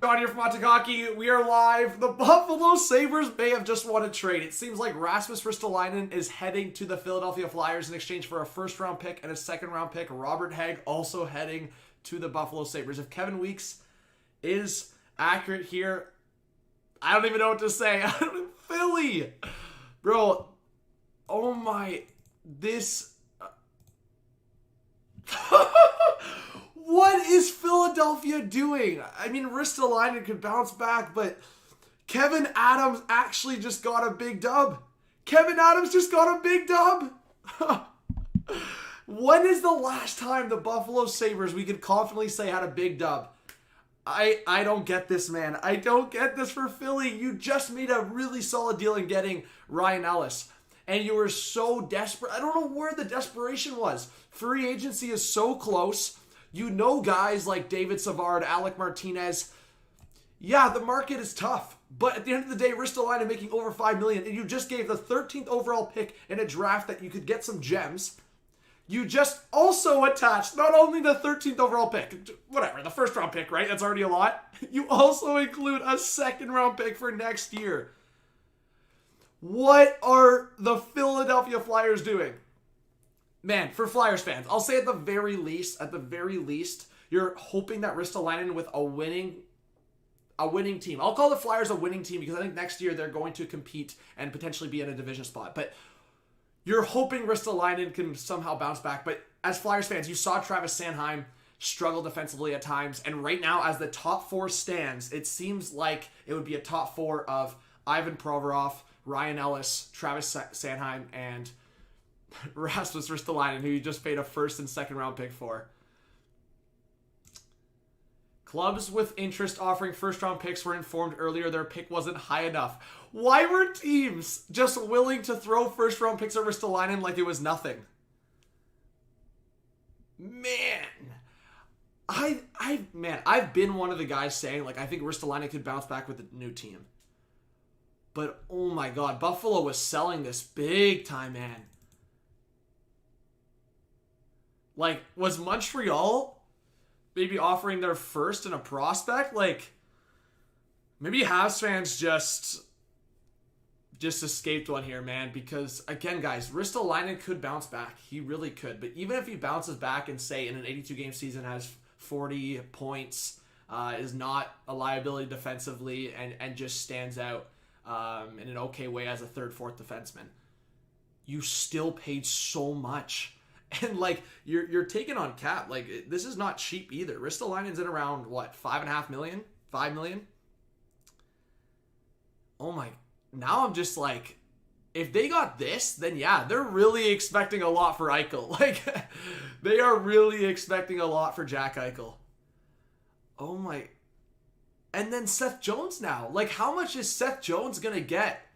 John here from MCKAY. We are live. The Buffalo Sabres may have just won a trade. It seems like Rasmus Ristolainen is heading to the Philadelphia Flyers in exchange for a first-round pick and a second-round pick. Robert Hägg also heading to the Buffalo Sabres. If Kevin Weekes is accurate here, I don't even know what to say. Philly! Bro, oh my, this... What is Philadelphia doing? I mean, Ristolainen could bounce back, but Kevyn Adams actually just got a big dub. Kevyn Adams just got a big dub. When is the last time the Buffalo Sabres, we could confidently say, had a big dub? I don't get this, man. I don't get this for Philly. You just made a really solid deal in getting Ryan Ellis. And you were so desperate. I don't know where the desperation was. Free agency is so close. You know guys like David Savard, Alec Martinez. Yeah, the market is tough. But at the end of the day, Ristolainen making over $5 million, and you just gave the 13th overall pick in a draft that you could get some gems. You just also attached not only the 13th overall pick, whatever, the first round pick, right? That's already a lot. You also include a second round pick for next year. What are the Philadelphia Flyers doing? Man, for Flyers fans, I'll say at the very least, you're hoping that Ristolainen with a winning team. I'll call the Flyers a winning team because I think next year they're going to compete and potentially be in a division spot. But you're hoping Ristolainen can somehow bounce back. But as Flyers fans, you saw Travis Sanheim struggle defensively at times. And right now, as the top four stands, it seems like it would be a top four of Ivan Provorov, Ryan Ellis, Travis Sanheim, and Rasmus Ristolainen, who you just paid a first and second round pick for. Clubs with interest offering first round picks were informed earlier their pick wasn't high enough. Why were teams just willing to throw first round picks at Ristolainen like it was nothing? Man, I've been one of the guys saying, like, I think Ristolainen could bounce back with a new team. But oh my god, Buffalo was selling this big time, man. Like, was Montreal maybe offering their first and a prospect? Like, maybe Habs fans just escaped one here, man. Because, again, guys, Ristolainen could bounce back. He really could. But even if he bounces back and, say, in an 82-game season has 40 points, is not a liability defensively, and just stands out in an okay way as a third, fourth defenseman, you still paid so much. And, like, you're taking on cap. Like, this is not cheap either. Ristolainen's in around, what, $5.5 million? $5 million? Oh, my. Now I'm just like, if they got this, then, yeah, they're really expecting a lot for Eichel. Like, they are really expecting a lot for Jack Eichel. Oh, my. And then Seth Jones now. Like, how much is Seth Jones going to get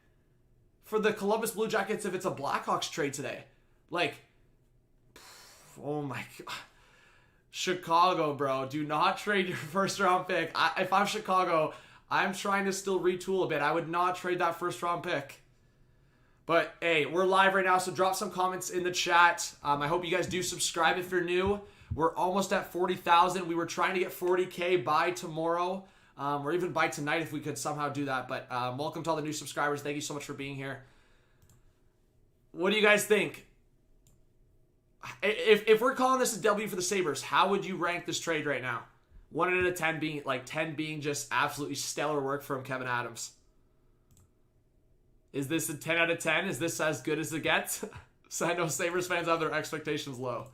for the Columbus Blue Jackets if it's a Blackhawks trade today? Like, oh my god. Chicago, bro. Do not trade your first round pick. If I'm Chicago, I'm trying to still retool a bit. I would not trade that first round pick. But hey, we're live right now, so drop some comments in the chat. I hope you guys do subscribe if you're new. We're almost at 40,000. We were trying to get 40K by tomorrow. Or even by tonight if we could somehow do that. But welcome to all the new subscribers. Thank you so much for being here. What do you guys think? If we're calling this a W for the Sabres, how would you rank this trade right now? 1 out of 10 being, like, 10 being just absolutely stellar work from Kevyn Adams. Is this a 10 out of 10? Is this as good as it gets? So I know Sabres fans have their expectations low.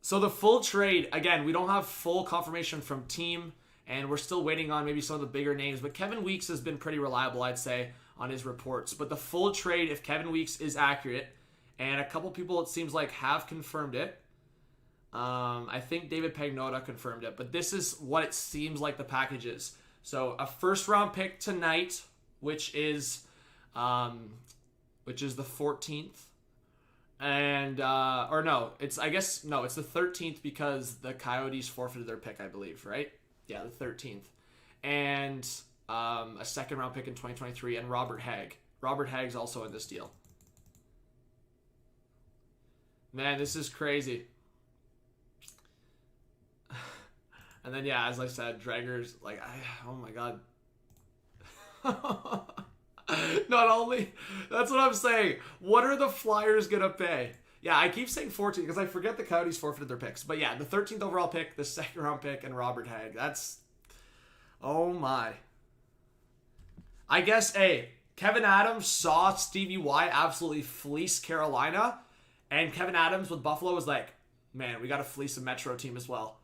So the full trade, again, we don't have full confirmation from team, and we're still waiting on maybe some of the bigger names, but Kevin Weekes has been pretty reliable, I'd say, on his reports. But the full trade, if Kevin Weekes is accurate, and a couple people, it seems like, have confirmed it. I think David Pagnotta confirmed it, but this is what it seems like the package is. So a first-round pick tonight, which is the 14th. And, or no, it's the 13th because the Coyotes forfeited their pick, I believe, right? Yeah, the 13th. And a second round pick in 2023, and Robert Hägg. Robert Hagg's also in this deal. Man, this is crazy. And then, yeah, as I said, Drager's like, oh my god. Not only, that's what I'm saying. What are the Flyers gonna pay? Yeah, I keep saying 14 because I forget the Coyotes forfeited their picks. But yeah, the 13th overall pick, the 2nd round pick, and Robert Hagg. That's, oh my. I guess, hey, Kevin Adams saw Stevie Y absolutely fleece Carolina, and Kevin Adams with Buffalo was like, man, we got to fleece a Metro team as well.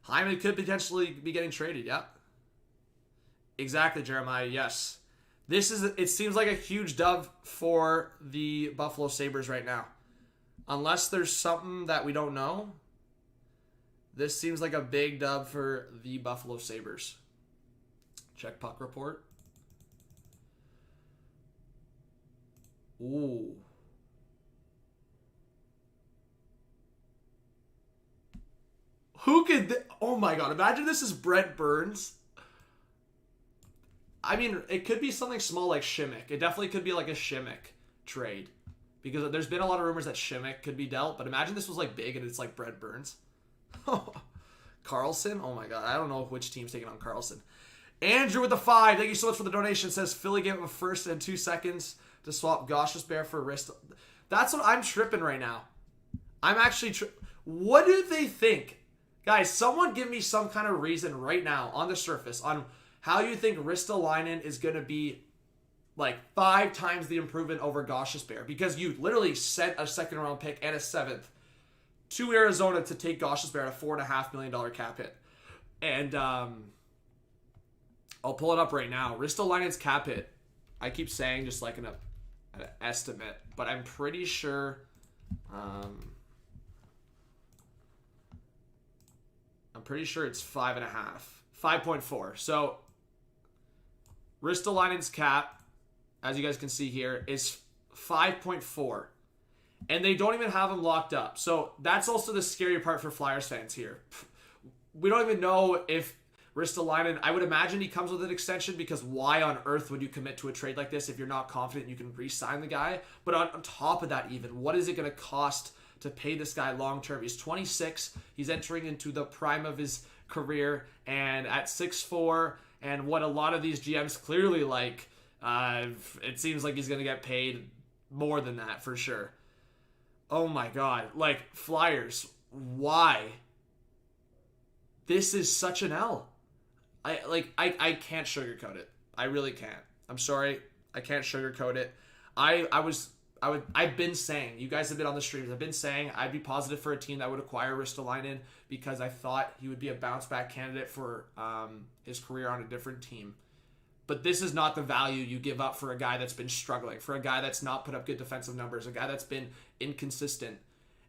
Hyman could potentially be getting traded, yeah. Exactly, Jeremiah, yes. It seems like a huge dub for the Buffalo Sabres right now. Unless there's something that we don't know, this seems like a big dub for the Buffalo Sabres. Check puck report. Ooh. Who could... Oh my god, imagine this is Brent Burns. I mean, it could be something small like Shimmick. It definitely could be like a Shimmick trade. Because there's been a lot of rumors that Shimmick could be dealt. But imagine this was like big and it's like Brent Burns. Carlson? Oh my god, I don't know which team's taking on Carlson. Andrew with the 5. Thank you so much for the donation. Says Philly gave him a first and 2 seconds to swap Gostisbehere for Rist. That's what I'm tripping right now. I'm actually... What do they think? Guys, someone give me some kind of reason right now on the surface on how you think Ristolainen is going to be like 5 times the improvement over Gostisbehere. Because you literally sent a 2nd round pick and a 7th to Arizona to take Gostisbehere at a $4.5 million cap hit. And I'll pull it up right now. Ristolainen's cap hit, I keep saying just like an estimate, but I'm pretty sure... I'm pretty sure it's 5.5. 5.4. So, Ristolainen's cap, as you guys can see here, is 5.4. And they don't even have him locked up. So, that's also the scary part for Flyers fans here. We don't even know if Ristolainen... I would imagine he comes with an extension because why on earth would you commit to a trade like this if you're not confident you can re-sign the guy? But on top of that even, what is it going to cost to pay this guy long term? He's 26. He's entering into the prime of his career, and at 6'4", and what a lot of these GMs clearly like, it seems like he's going to get paid more than that for sure. Oh my god. Like, Flyers, why? This is such an L. I can't sugarcoat it. I really can't. I'm sorry. I can't sugarcoat it. I've been saying, you guys have been on the streams, I've been saying I'd be positive for a team that would acquire Ristolainen because I thought he would be a bounce back candidate for his career on a different team. But this is not the value you give up for a guy that's been struggling, for a guy that's not put up good defensive numbers, a guy that's been inconsistent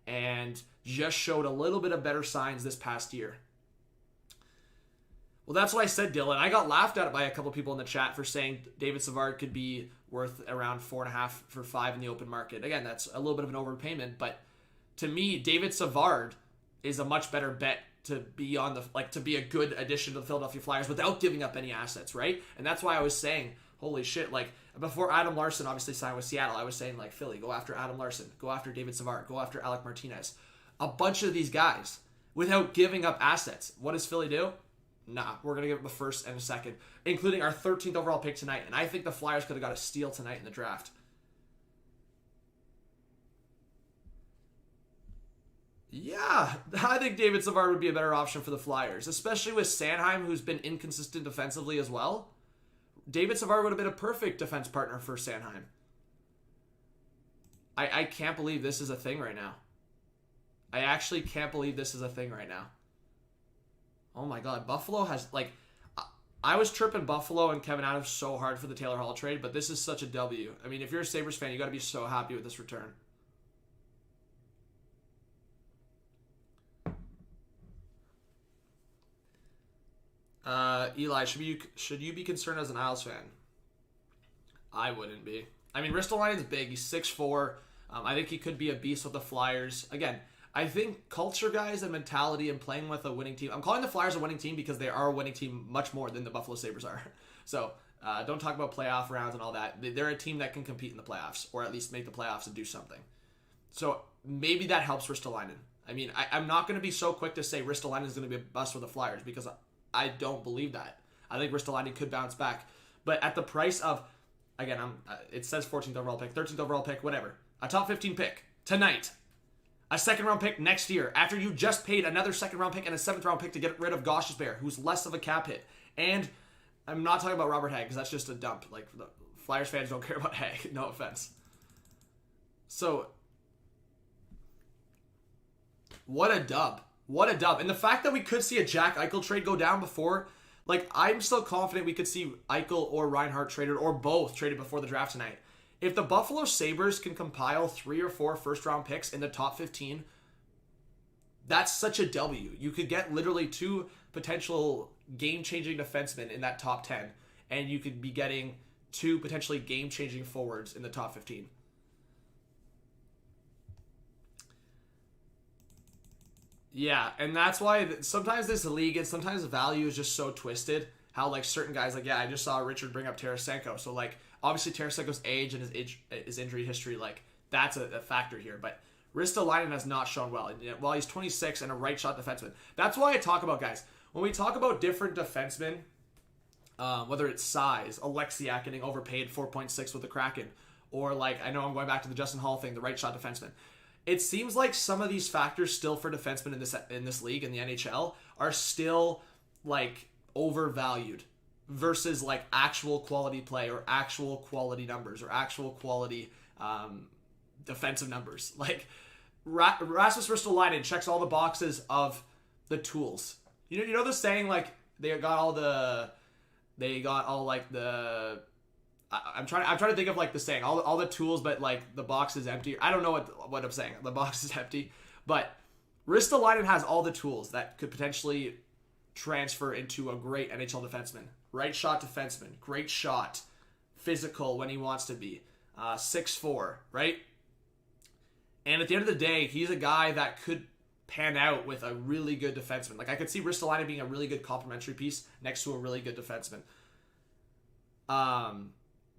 and just showed a little bit of better signs this past year. Well, that's what I said, Dylan. I got laughed at by a couple people in the chat for saying David Savard could be worth around 4.5 for 5 in the open market. Again, that's a little bit of an overpayment, but to me, David Savard is a much better bet to be on the to be a good addition to the Philadelphia Flyers without giving up any assets, right? And that's why I was saying, holy shit, like before Adam Larson obviously signed with Seattle, I was saying like Philly, go after Adam Larson, go after David Savard, go after Alec Martinez, a bunch of these guys without giving up assets. What does Philly do? Nah, we're going to give up the 1st and a 2nd, including our 13th overall pick tonight. And I think the Flyers could have got a steal tonight in the draft. Yeah, I think David Savard would be a better option for the Flyers, especially with Sanheim, who's been inconsistent defensively as well. David Savard would have been a perfect defense partner for Sanheim. I can't believe this is a thing right now. I actually can't believe this is a thing right now. Oh my god, Buffalo has, like, I was tripping Buffalo and Kevin Adams so hard for the Taylor Hall trade, but this is such a W. I mean, if you're a Sabres fan, you got to be so happy with this return. Eli, should you be concerned as an Isles fan? I wouldn't be. I mean, Ristolainen's big. He's 6'4". I think he could be a beast with the Flyers. Again, I think culture, guys, and mentality and playing with a winning team. I'm calling the Flyers a winning team because they are a winning team much more than the Buffalo Sabres are. So don't talk about playoff rounds and all that. They're a team that can compete in the playoffs or at least make the playoffs and do something. So maybe that helps Ristolainen. I mean, I'm not going to be so quick to say Ristolainen is going to be a bust for the Flyers because I don't believe that. I think Ristolainen could bounce back. But at the price of, again, it says 14th overall pick, 13th overall pick, whatever. A top 15 pick tonight. A second round pick next year after you just paid another second round pick and a 7th round pick to get rid of Gostisbehere, who's less of a cap hit. And I'm not talking about Robert Hagg because that's just a dump. Like, the Flyers fans don't care about Hagg. No offense. So, what a dub. What a dub. And the fact that we could see a Jack Eichel trade go down before, like, I'm still confident we could see Eichel or Reinhart traded or both traded before the draft tonight. If the Buffalo Sabres can compile 3 or 4 first-round picks in the top 15, that's such a W. You could get literally 2 potential game-changing defensemen in that top 10, and you could be getting 2 potentially game-changing forwards in the top 15. Yeah, and that's why sometimes this league and sometimes value is just so twisted. How, like, certain guys, like, yeah, I just saw Richard bring up Tarasenko. So, like, obviously Tarasenko's age and his injury history, like, that's a factor here. But Ristolainen has not shown well. And while he's 26 and a right shot defenseman. That's why I talk about, guys, when we talk about different defensemen, whether it's size, Alexiak getting overpaid 4.6 with the Kraken, or, like, I know I'm going back to the Justin Hall thing, the right shot defenseman. It seems like some of these factors still for defensemen in this league, in the NHL, are still, like, overvalued versus, like, actual quality play or actual quality numbers or actual quality defensive numbers. Like, Rasmus Ristolainen checks all the boxes of the tools. You know the saying, like, they got all like the I'm trying to think of, like, the saying, all the tools, but, like, the box is empty. I don't know what I'm saying. The box is empty, but Ristolainen has all the tools that could potentially transfer into a great NHL defenseman. Right shot defenseman, great shot, physical when he wants to be, 6'4", right? And at the end of the day, he's a guy that could pan out with a really good defenseman. Like, I could see Ristolainen being a really good complementary piece next to a really good defenseman.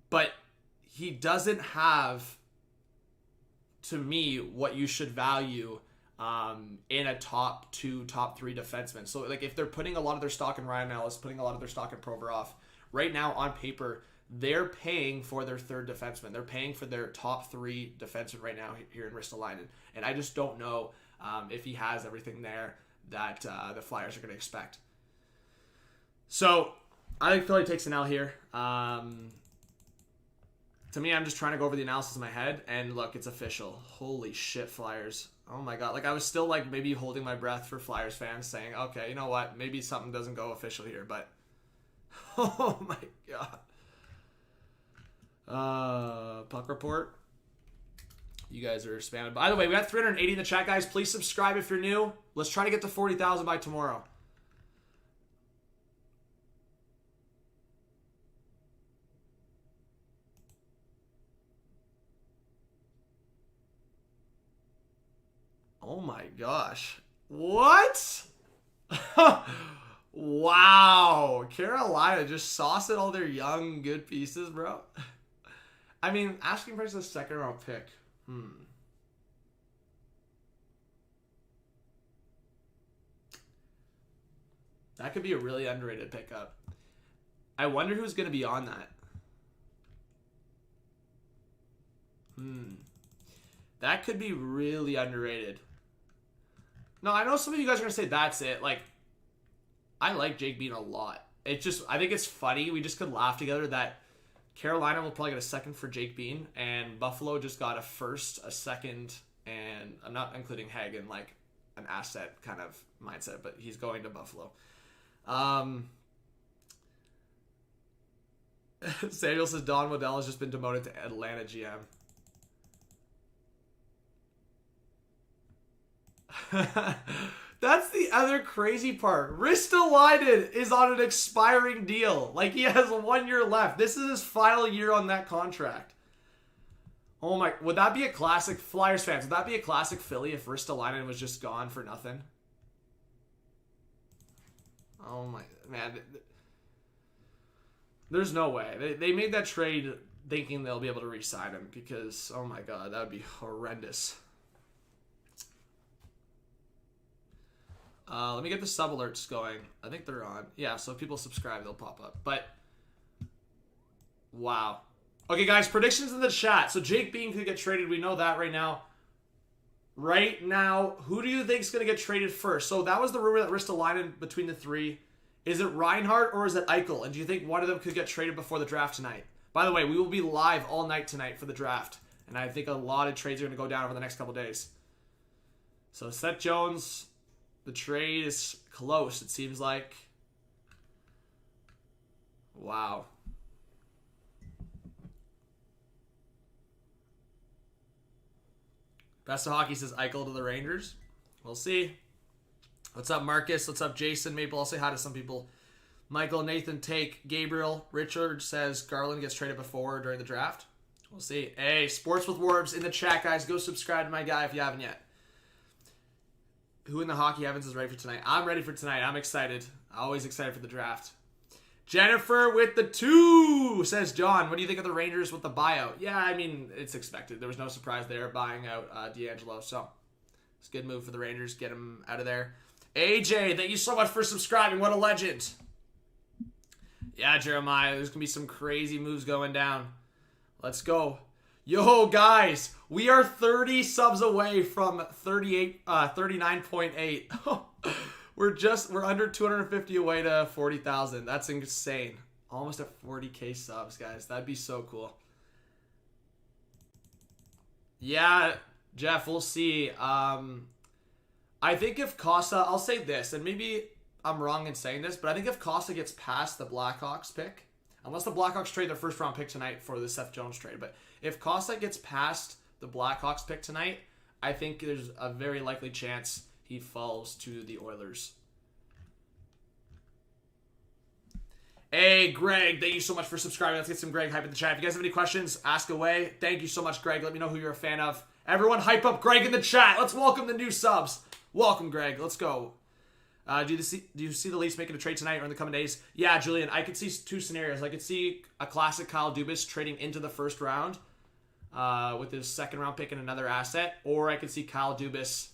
But he doesn't have, to me, what you should value in a top 2, top 3 defenseman. So, like, if they're putting a lot of their stock in Ryan Ellis, putting a lot of their stock in Provorov, right now on paper, they're paying for their 3rd defenseman. They're paying for their top 3 defenseman right now here in Ristolainen. And I just don't know if he has everything there that the Flyers are going to expect. So, I think Philly takes an L here. To me, I'm just trying to go over the analysis in my head, and look, it's official. Holy shit, Flyers. Oh my god. Like, I was still, like, maybe holding my breath for Flyers fans saying, okay, you know what, maybe something doesn't go official here, but oh my god. Puck report. You guys are spamming. By the way, we got 380 in the chat, guys. Please subscribe if you're new. Let's try to get to 40,000 by tomorrow. Oh my gosh. What? Wow. Carolina just saucing all their young, good pieces, bro. I mean, asking price is a 2nd round pick. That could be a really underrated pickup. I wonder who's going to be on that. That could be really underrated. No, I know some of you guys are going to say that's it. Like, I like Jake Bean a lot. It just, I think it's funny. We just could laugh together that Carolina will probably get a 2nd for Jake Bean, and Buffalo just got a 1st, a 2nd, and I'm not including Hagg in, like, an asset kind of mindset, but he's going to Buffalo. Samuel says Don Waddell has just been demoted to Atlanta GM. That's the other crazy part. Ristolainen is on an expiring deal. Like, he has 1 year left. This is his final year on that contract. Oh my, would that be a classic, Flyers fans, would that be a classic Philly if Ristolainen was just gone for nothing? Oh my, man. There's no way. They made that trade thinking they'll be able to re-sign him because, oh my god, that would be horrendous. Let me get the sub alerts going. I think they're on. Yeah, so if people subscribe, they'll pop up. But, wow. Okay, guys, predictions in the chat. So Jake Bean could get traded. We know that right now. Right now, who do you think is going to get traded first? So that was the rumor that Ristolainen between the three. Is it Reinhart or is it Eichel? And do you think one of them could get traded before the draft tonight? By the way, we will be live all night tonight for the draft. And I think a lot of trades are going to go down over the next couple days. So Seth Jones, the trade is close, it seems like. Wow. Best of Hockey says Eichel to the Rangers. We'll see. What's up, Marcus? What's up, Jason? Maybe I'll say hi to some people. Michael, Nathan, Take, Gabriel. Richard says Garland gets traded before or during the draft. We'll see. Hey, Sports with Warbs in the chat, guys. Go subscribe to my guy if you haven't yet. Who in the Hockey Heavens is ready for tonight? I'm ready for tonight. I'm excited. Always excited for the draft. Jennifer with the 2 says, John, what do you think of the Rangers with the buyout? Yeah, I mean, it's expected. There was no surprise there buying out D'Angelo. So, it's a good move for the Rangers. Get him out of there. AJ, thank you so much for subscribing. What a legend. Yeah, Jeremiah, there's going to be some crazy moves going down. Let's go. Yo, guys, we are 30 subs away from 39.8. We're under 250 away to 40,000. That's insane. Almost at 40k subs, guys. That'd be so cool. Yeah, Jeff, we'll see. I think if Costa, I'll say this, and maybe I'm wrong in saying this, but I think if Costa gets past the Blackhawks pick, unless the Blackhawks trade their first round pick tonight for the Seth Jones trade, but if Costa gets past the Blackhawks pick tonight, I think there's a very likely chance he falls to the Oilers. Hey, Greg, thank you so much for subscribing. Let's get some Greg hype in the chat. If you guys have any questions, ask away. Thank you so much, Greg. Let me know who you're a fan of. Everyone hype up Greg in the chat. Let's welcome the new subs. Welcome, Greg. Let's go. Do you see the Leafs making a trade tonight or in the coming days? Yeah, Julian, I could see 2 scenarios. I could see a classic Kyle Dubas trading into the first round with his second round pick and another asset, or I could see Kyle Dubas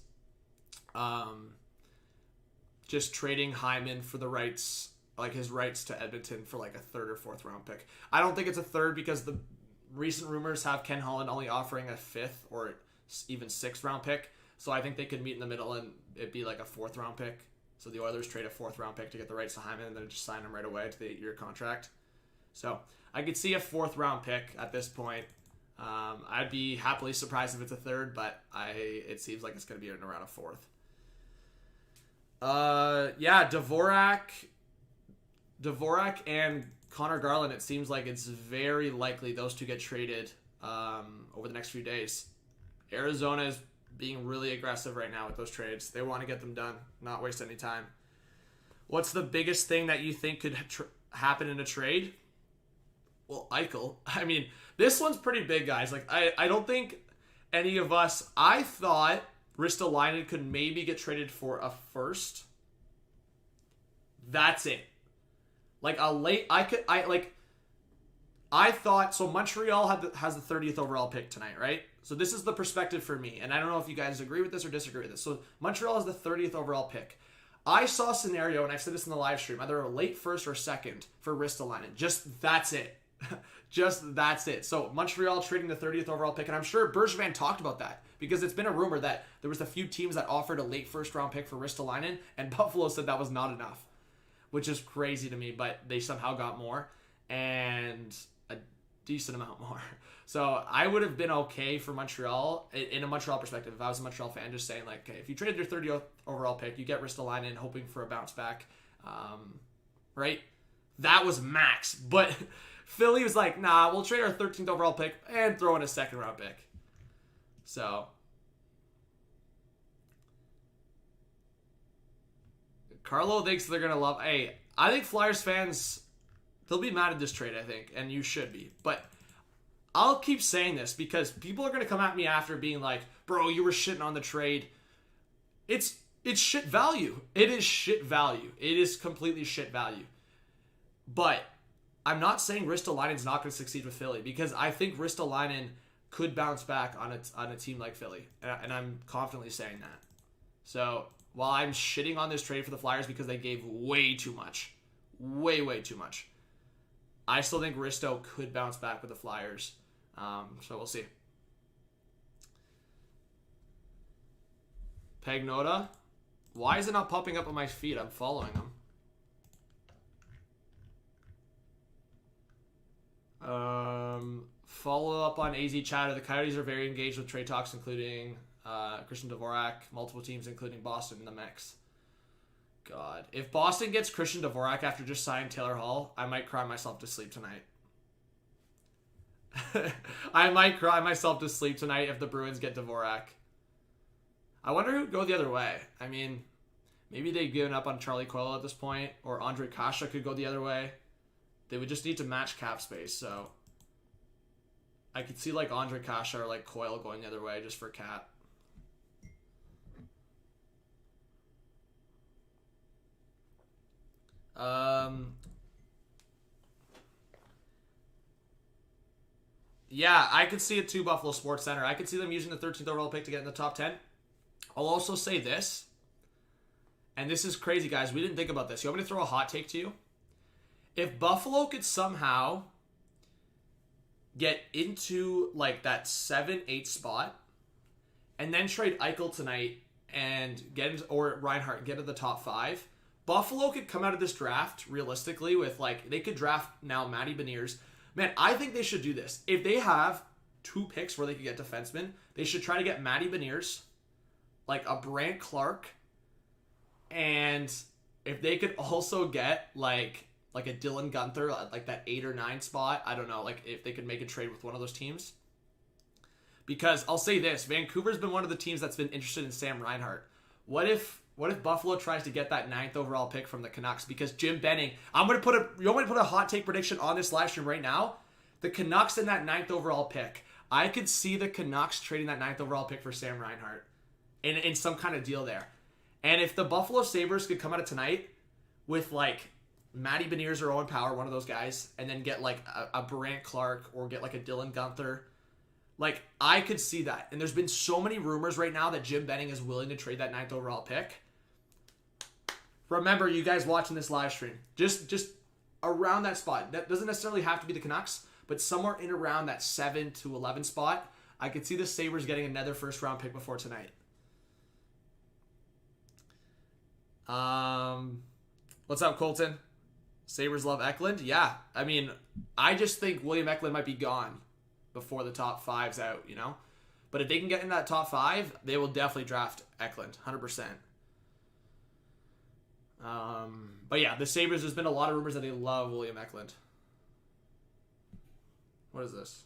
just trading Hyman for the rights, like his rights to Edmonton for like a 3rd or 4th round pick. I don't think it's a 3rd because the recent rumors have Ken Holland only offering a 5th or even 6th round pick. So I think they could meet in the middle and it'd be like a 4th round pick. So the Oilers trade a 4th round pick to get the rights to Hyman and then just sign him right away to the 8-year contract. So I could see a 4th round pick at this point. I'd be happily surprised if it's a 3rd, but it seems like it's going to be around a 4th. Yeah, Dvorak and Connor Garland, it seems like it's very likely those two get traded over the next few days. Arizona is being really aggressive right now with those trades. They want to get them done, not waste any time. What's the biggest thing that you think could happen in a trade? Well, Eichel. I mean, this one's pretty big, guys. Like, I don't think any of us... I thought Ristolainen could maybe get traded for a 1st. That's it. Like, a late... I thought... So, Montreal has the 30th overall pick tonight, right? So, this is the perspective for me. And I don't know if you guys agree with this or disagree with this. So, Montreal has the 30th overall pick. I saw a scenario, and I've said this in the live stream, either a late 1st or 2nd for Ristolainen. Just that's it. Just that's it. So, Montreal trading the 30th overall pick. And I'm sure Bergevin talked about that. Because it's been a rumor that there was a few teams that offered a late 1st round pick for Ristolainen. And Buffalo said that was not enough. Which is crazy to me. But they somehow got more. And a decent amount more. So I would have been okay for Montreal, in a Montreal perspective, if I was a Montreal fan, just saying, like, okay, if you traded your 30th overall pick, you get Ristolainen hoping for a bounce back, right? That was max. But Philly was like, nah, we'll trade our 13th overall pick and throw in a 2nd round pick. So Carlo thinks they're going to love... Hey, I think Flyers fans, they'll be mad at this trade, I think, and you should be. But I'll keep saying this because people are going to come at me after being like, bro, you were shitting on the trade. It's shit value. It is shit value. It is completely shit value. But I'm not saying Ristolainen's not going to succeed with Philly because I think Ristolainen could bounce back on a team like Philly. And I'm confidently saying that. So while I'm shitting on this trade for the Flyers because they gave way too much, way too much, I still think Risto could bounce back with the Flyers. So we'll see. Pagnotta. Why is it not popping up on my feed? I'm following him. Follow up on AZ chatter. The Coyotes are very engaged with trade talks, including Christian Dvorak, multiple teams, including Boston in the mix. God. If Boston gets Christian Dvorak after just signing Taylor Hall, I might cry myself to sleep tonight. I might cry myself to sleep tonight if the Bruins get Dvorak. I wonder who would go the other way. I mean, maybe they've given up on Charlie Coyle at this point, or Andre Kasha could go the other way. They would just need to match cap space, so I could see like Andre Kasha or like Coyle going the other way just for cap. Yeah, I could see it too, Buffalo Sports Center. I could see them using the 13th overall pick to get in the top 10. I'll also say this, and this is crazy, guys. We didn't think about this. You want me to throw a hot take to you? If Buffalo could somehow get into like that 7-8 spot and then trade Eichel tonight and get into, or Reinhart, get to the top 5, Buffalo could come out of this draft realistically with like, they could draft now Matty Beniers. Man, I think they should do this. If they have 2 picks where they could get defensemen, they should try to get Matty Beniers, like a Brant Clark, and if they could also get like a Dylan Gunther, like that 8 or 9 spot, I don't know, like if they could make a trade with one of those teams. Because I'll say this, Vancouver's been one of the teams that's been interested in Sam Reinhart. What if Buffalo tries to get that 9th overall pick from the Canucks? Because Jim Benning, you want me to put a hot take prediction on this live stream right now? The Canucks in that 9th overall pick. I could see the Canucks trading that 9th overall pick for Sam Reinhart in some kind of deal there. And if the Buffalo Sabres could come out of tonight with like Matty Beniers or Owen Power, one of those guys, and then get like a Brant Clark or get like a Dylan Gunther, like I could see that. And there's been so many rumors right now that Jim Benning is willing to trade that 9th overall pick. Remember, you guys watching this live stream, just around that spot. That doesn't necessarily have to be the Canucks, but somewhere in around that 7 to 11 spot, I could see the Sabres getting another first round pick before tonight. What's up, Colton? Sabres love Eklund? Yeah. I mean, I just think William Eklund might be gone before the top 5's out, you know? But if they can get in that top 5, they will definitely draft Eklund, 100%. But yeah, the Sabres, there's been a lot of rumors that they love William Eklund. What is this?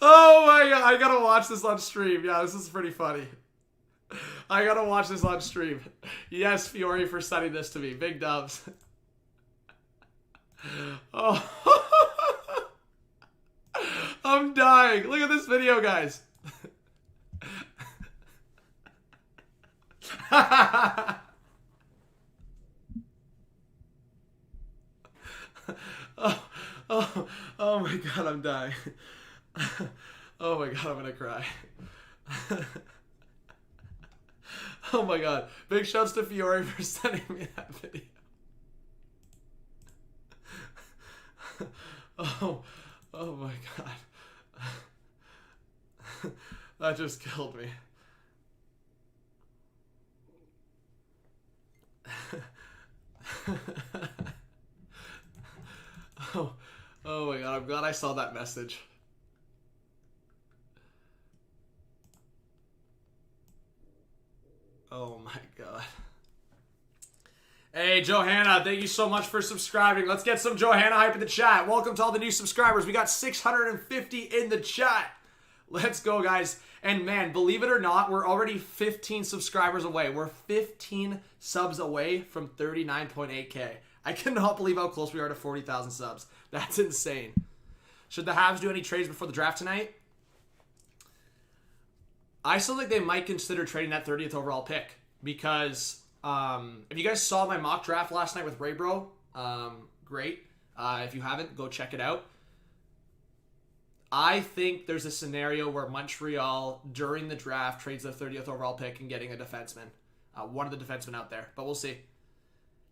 Oh my god, I gotta watch this on stream. Yeah, this is pretty funny. I gotta watch this on stream. Yes, Fiore, for sending this to me. Big dubs. Oh. I'm dying. Look at this video, guys. Oh my god, I'm dying. Oh my god, I'm gonna cry. Oh my god. Big shouts to Fiore for sending me that video. Oh my god. That just killed me. Oh my god, I'm glad I saw that message. Oh my god. Hey, Johanna, thank you so much for subscribing. Let's get some Johanna hype in the chat. Welcome to all the new subscribers. We got 650 in the chat. Let's go, guys. And man, believe it or not, we're already 15 subscribers away. We're 15 subs away from 39.8K. I cannot believe how close we are to 40,000 subs. That's insane. Should the Habs do any trades before the draft tonight? I still think they might consider trading that 30th overall pick because if you guys saw my mock draft last night with Ray Bro, great. If you haven't, go check it out. I think there's a scenario where Montreal, during the draft, trades their 30th overall pick and getting a defenseman. One of the defensemen out there. But we'll see.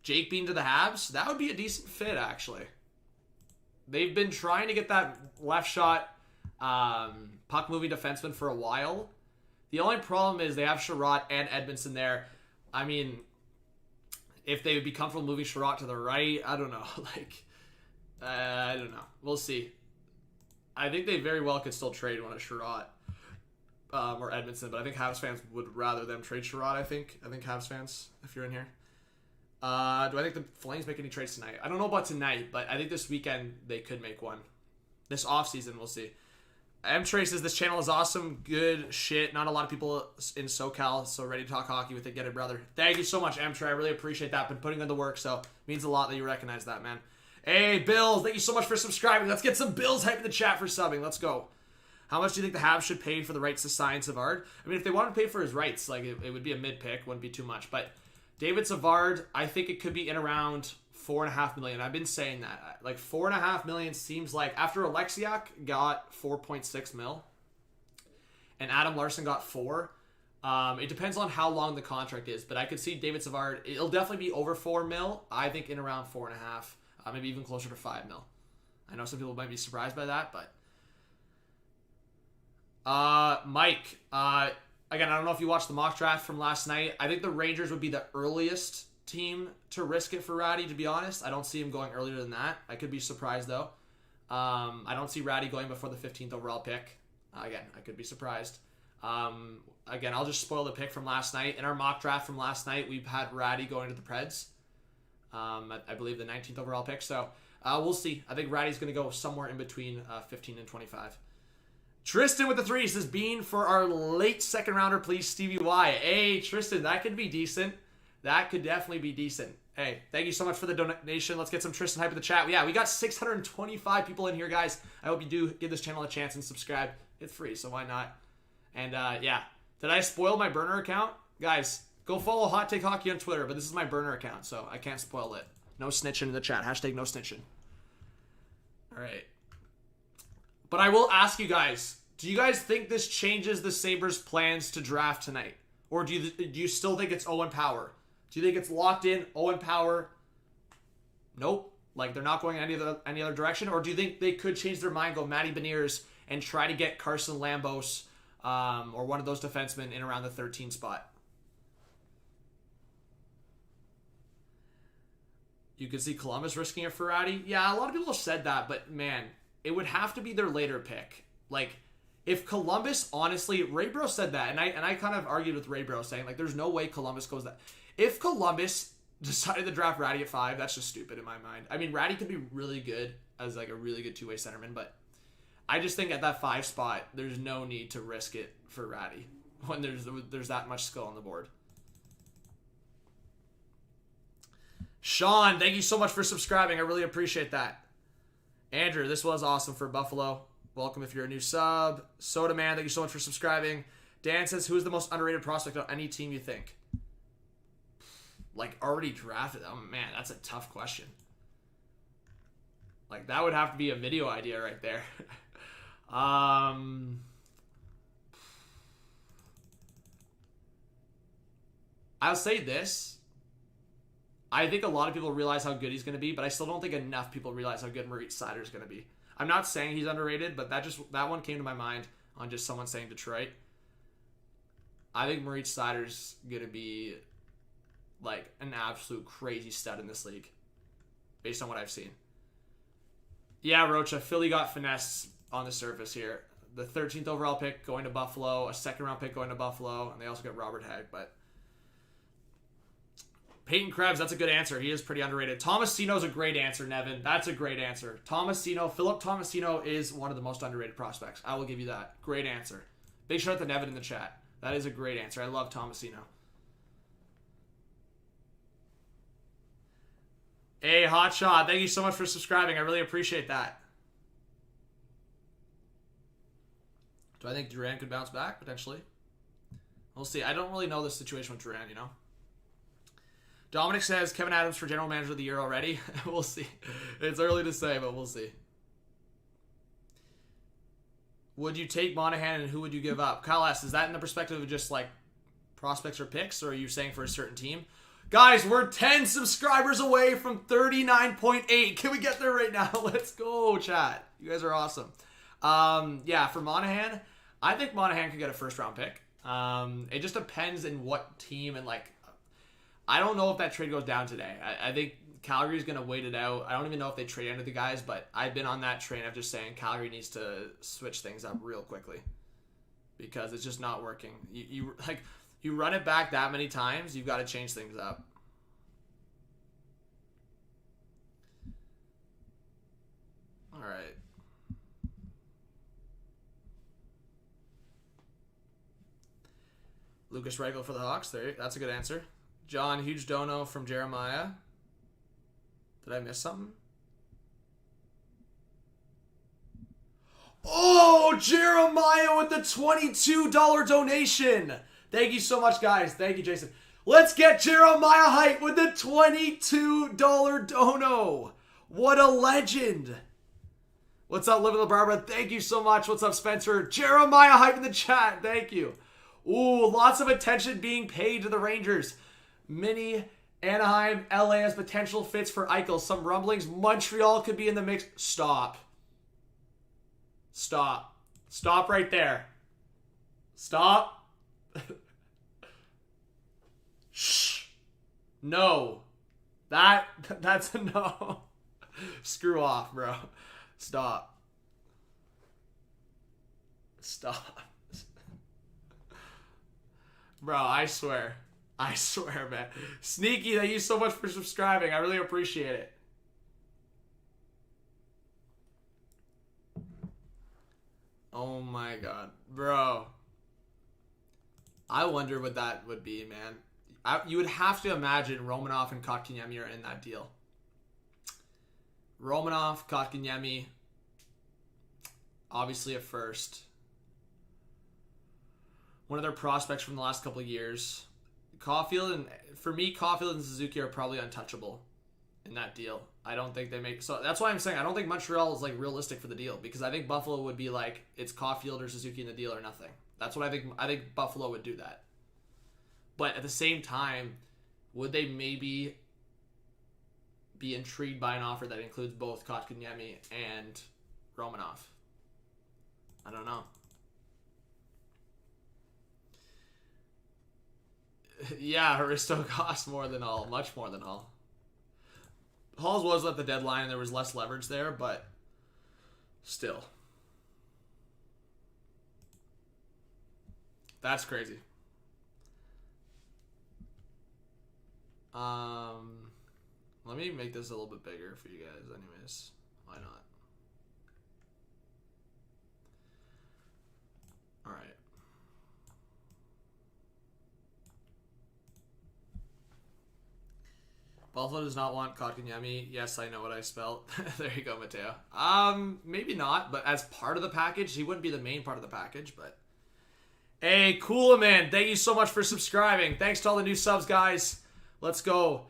Jake Bean to the Habs? That would be a decent fit, actually. They've been trying to get that left shot puck-moving defenseman for a while. The only problem is they have Sherratt and Edmondson there. I mean, if they would be comfortable moving Sherratt to the right, I don't know. I don't know. We'll see. I think they very well could still trade one of Sherratt or Edmondson, but I think Habs fans would rather them trade Sherratt, I think Habs fans, if you're in here. Do I think the Flames make any trades tonight? I don't know about tonight, but I think this weekend they could make one. This offseason, we'll see. M-Trey says, this channel is awesome. Good shit. Not a lot of people in SoCal, so ready to talk hockey with it. Get it, brother. Thank you so much, M-Trey. I really appreciate that. Been putting in the work, so it means a lot that you recognize that, man. Hey, Bills, thank you so much for subscribing. Let's get some Bills hype in the chat for subbing. Let's go. How much do you think the Habs should pay for the rights to sign Savard? I mean, if they wanted to pay for his rights, like it would be a mid-pick. Wouldn't be too much. But David Savard, I think it could be in around $4.5 million. I've been saying that. Like, $4.5 million seems like, after Alexiak got 4.6 mil, and Adam Larson got 4. It depends on how long the contract is, but I could see David Savard, it'll definitely be over 4 mil. I think in around 4.5, maybe even closer to 5 mil. I know some people might be surprised by that, but Mike, again, I don't know if you watched the mock draft from last night. I think the Rangers would be the earliest team to risk it for Ratty, to be honest. I don't see him going earlier than that. I could be surprised, though. I don't see Ratty going before the 15th overall pick. Again, I could be surprised. Again, I'll just spoil the pick from last night. In our mock draft from last night, we've had Ratty going to the Preds. I believe the 19th overall pick. So we'll see. I think Ratty's going to go somewhere in between 15 and 25. Tristan with the 3 says, Bean for our late second rounder, please, Stevie Y. Hey, Tristan, that could be decent. That could definitely be decent. Hey, thank you so much for the donation. Let's get some Tristan hype in the chat. Yeah, we got 625 people in here, guys. I hope you do give this channel a chance and subscribe. It's free, so why not? And yeah, did I spoil my burner account? Guys, go follow Hot Take Hockey on Twitter, but this is my burner account, so I can't spoil it. No snitching in the chat. Hashtag no snitching. All right. But I will ask you guys, do you guys think this changes the Sabres' plans to draft tonight? Or do you still think it's Owen Power? Do you think it's locked in, Owen Power? Nope. Like, they're not going any other direction? Or do you think they could change their mind, go Matty Beniers, and try to get Carson Lambos or one of those defensemen in around the 13 spot? You could see Columbus risking a Ferrari. Yeah, a lot of people have said that, but man, it would have to be their later pick. Like, if Columbus, honestly, Ray Bro said that, and I kind of argued with Ray Bro saying, like, there's no way Columbus goes that. If Columbus decided to draft Ratty at 5, that's just stupid in my mind. I mean, Ratty could be really good as, like, a really good two-way centerman, but I just think at that 5 spot, there's no need to risk it for Ratty when there's that much skill on the board. Sean, thank you so much for subscribing. I really appreciate that. Andrew, this was awesome for Buffalo. Welcome if you're a new sub. Soda Man, thank you so much for subscribing. Dan says, who is the most underrated prospect on any team you think? Like, already drafted? Oh, man, that's a tough question. Like, that would have to be a video idea right there. I'll say this. I think a lot of people realize how good he's going to be, but I still don't think enough people realize how good Moritz Seider is going to be. I'm not saying he's underrated, but that one came to my mind on just someone saying Detroit. I think Moritz Seider's going to be like an absolute crazy stud in this league based on what I've seen. Yeah, Rocha, Philly got finesse on the surface here. The 13th overall pick going to Buffalo, a second round pick going to Buffalo, and they also get Robert Hagg, but Peyton Krebs, that's a good answer. He is pretty underrated. Tomasino's a great answer, Nevin. That's a great answer. Philip Tomasino is one of the most underrated prospects. I will give you that. Great answer. Big shout out to Nevin in the chat. That is a great answer. I love Tomasino. Hey, Hotshot, thank you so much for subscribing. I really appreciate that. Do I think Durant could bounce back? Potentially. We'll see. I don't really know the situation with Durant, you know? Dominic says Kevin Adams for general manager of the year already. We'll see. It's early to say, but we'll see. Would you take Monahan and who would you give up? Kyle S., is that in the perspective of just like prospects or picks, or are you saying for a certain team? Guys, we're 10 subscribers away from 39.8. Can we get there right now? Let's go, chat. You guys are awesome. Yeah, for Monahan, I think Monahan could get a first-round pick. It just depends in what team and, like, I don't know if that trade goes down today. I think Calgary's going to wait it out. I don't even know if they trade any of the guys, but I've been on that train of just saying Calgary needs to switch things up real quickly because it's just not working. You run it back that many times, you've got to change things up. All right. Lucas Reichel for the Hawks. That's a good answer. John, huge dono from Jeremiah. Did I miss something? Oh, Jeremiah with the $22 donation. Thank you so much, guys. Thank you, Jason. Let's get Jeremiah hype with the $22 dono. What a legend. What's up, Living the Barbara? Thank you so much. What's up, Spencer? Jeremiah hype in the chat. Thank you. Ooh, lots of attention being paid to the Rangers. Mini, Anaheim, LA as potential fits for Eichel. Some rumblings. Montreal could be in the mix. Stop. Stop. Stop right there. Stop. Shh. No. That's a no. Screw off, bro. Stop. Stop. Bro, I swear. I swear, man. Sneaky, thank you so much for subscribing. I really appreciate it. Oh my god. Bro. I wonder what that would be, man. You would have to imagine Romanov and Kotkaniemi are in that deal. Romanov, Kotkaniemi, obviously a first. One of their prospects from the last couple of years. Caulfield, and for me, Caulfield and Suzuki are probably untouchable in that deal. I don't think they make... So that's why I'm saying I don't think Montreal is like realistic for the deal, because I think Buffalo would be like, it's Caulfield or Suzuki in the deal or nothing. That's what I think. I think Buffalo would do that. But at the same time, would they maybe be intrigued by an offer that includes both Kotkaniemi and Romanov? I don't know. Yeah, Haristo cost more than all. Much more than all. Halls was at the deadline and there was less leverage there, but still. That's crazy. Let me make this a little bit bigger for you guys anyways. Why not? Alright. Buffalo does not want Kotkaniemi. Yes, I know what I spelled. There you go, Mateo. Maybe not, but as part of the package, he wouldn't be the main part of the package, but... Hey, cool, man. Thank you so much for subscribing. Thanks to all the new subs, guys. Let's go.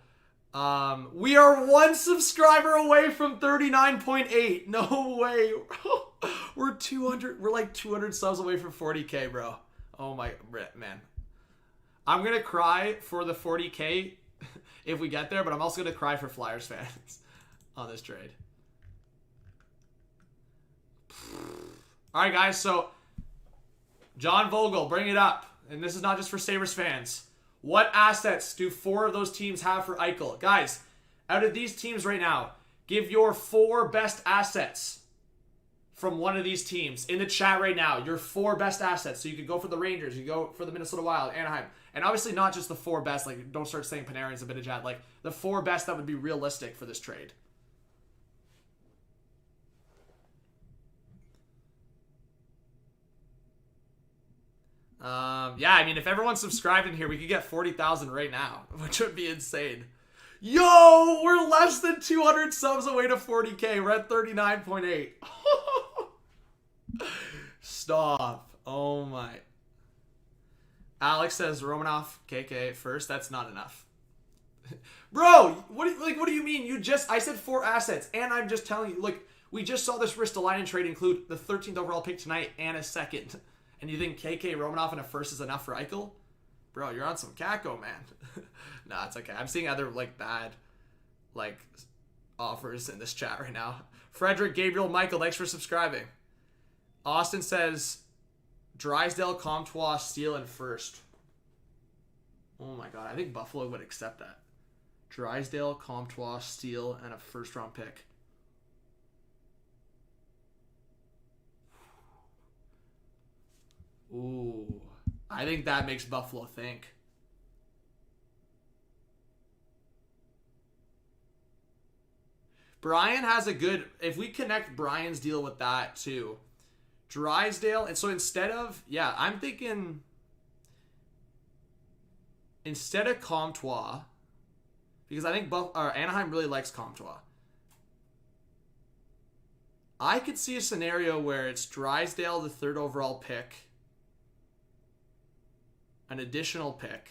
We are 1 subscriber away from 39.8. No way. We're 200. We're like 200 subs away from 40K, bro. Oh my, man. I'm going to cry for the 40K if we get there, but I'm also going to cry for Flyers fans on this trade. All right, guys. So, John Vogel, bring it up. And this is not just for Sabres fans. What assets do 4 of those teams have for Eichel? Guys, out of these teams right now, give your 4 best assets from one of these teams in the chat right now. Your 4 best assets. So you could go for the Rangers, you go for the Minnesota Wild, Anaheim. And obviously not just the 4 best. Like, don't start saying Panarin's a bit of chat. Like, the 4 best that would be realistic for this trade. Yeah, I mean, if everyone's subscribed in here, we could get 40,000 right now, which would be insane. Yo, we're less than 200 subs away to 40K. We're at 39.8. Stop. Oh my. Alex says Romanov, KK first. That's not enough. Bro, what do you mean? I said 4 assets, and I'm just telling you, look, we just saw this Ristolainen trade include the 13th overall pick tonight and a second. And you think KK Romanoff and a first is enough for Eichel? Bro, you're on some Kako, man. Nah, it's okay. I'm seeing other, like, bad, like, offers in this chat right now. Frederick Gabriel Michael, thanks for subscribing. Austin says, Drysdale, Comtois, Steele, and first. Oh my god, I think Buffalo would accept that. Drysdale, Comtois, Steele, and a first-round pick. Ooh, I think that makes Buffalo think. Brian has a good... If we connect Brian's deal with that, too. Drysdale... And so instead of... Yeah, I'm thinking... Instead of Comtois... Because I think Anaheim really likes Comtois. I could see a scenario where it's Drysdale, the 3rd overall pick. An additional pick.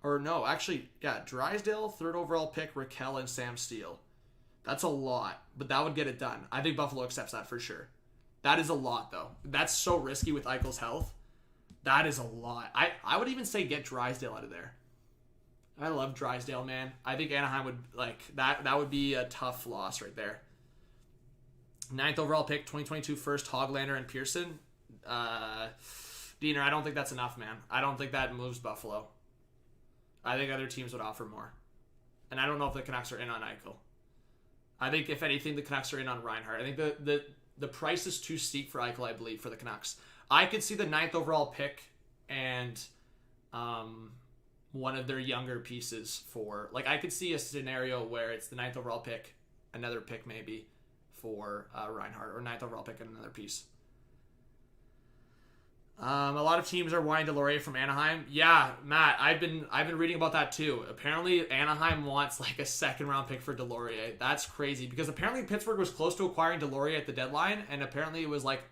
Or no, actually, yeah, Drysdale, 3rd overall pick, Raquel, and Sam Steele. That's a lot, but that would get it done. I think Buffalo accepts that for sure. That is a lot, though. That's so risky with Eichel's health. That is a lot. I would even say get Drysdale out of there. I love Drysdale, man. I think Anaheim would, like, that would be a tough loss right there. 9th overall pick, 2022 first, Hoglander and Pearson. Diener, I don't think that's enough, man. I don't think that moves Buffalo. I think other teams would offer more. And I don't know if the Canucks are in on Eichel. I think, if anything, the Canucks are in on Reinhart. I think the price is too steep for Eichel, I believe, for the Canucks. I could see the 9th overall pick and one of their younger pieces for... Like, I could see a scenario where it's the 9th overall pick, another pick maybe for Reinhart, or 9th overall pick and another piece. A lot of teams are wanting Delorier from Anaheim. Yeah, Matt, I've been reading about that too. Apparently, Anaheim wants like a 2nd round pick for Delorier. That's crazy because apparently Pittsburgh was close to acquiring Delorier at the deadline, and apparently it was like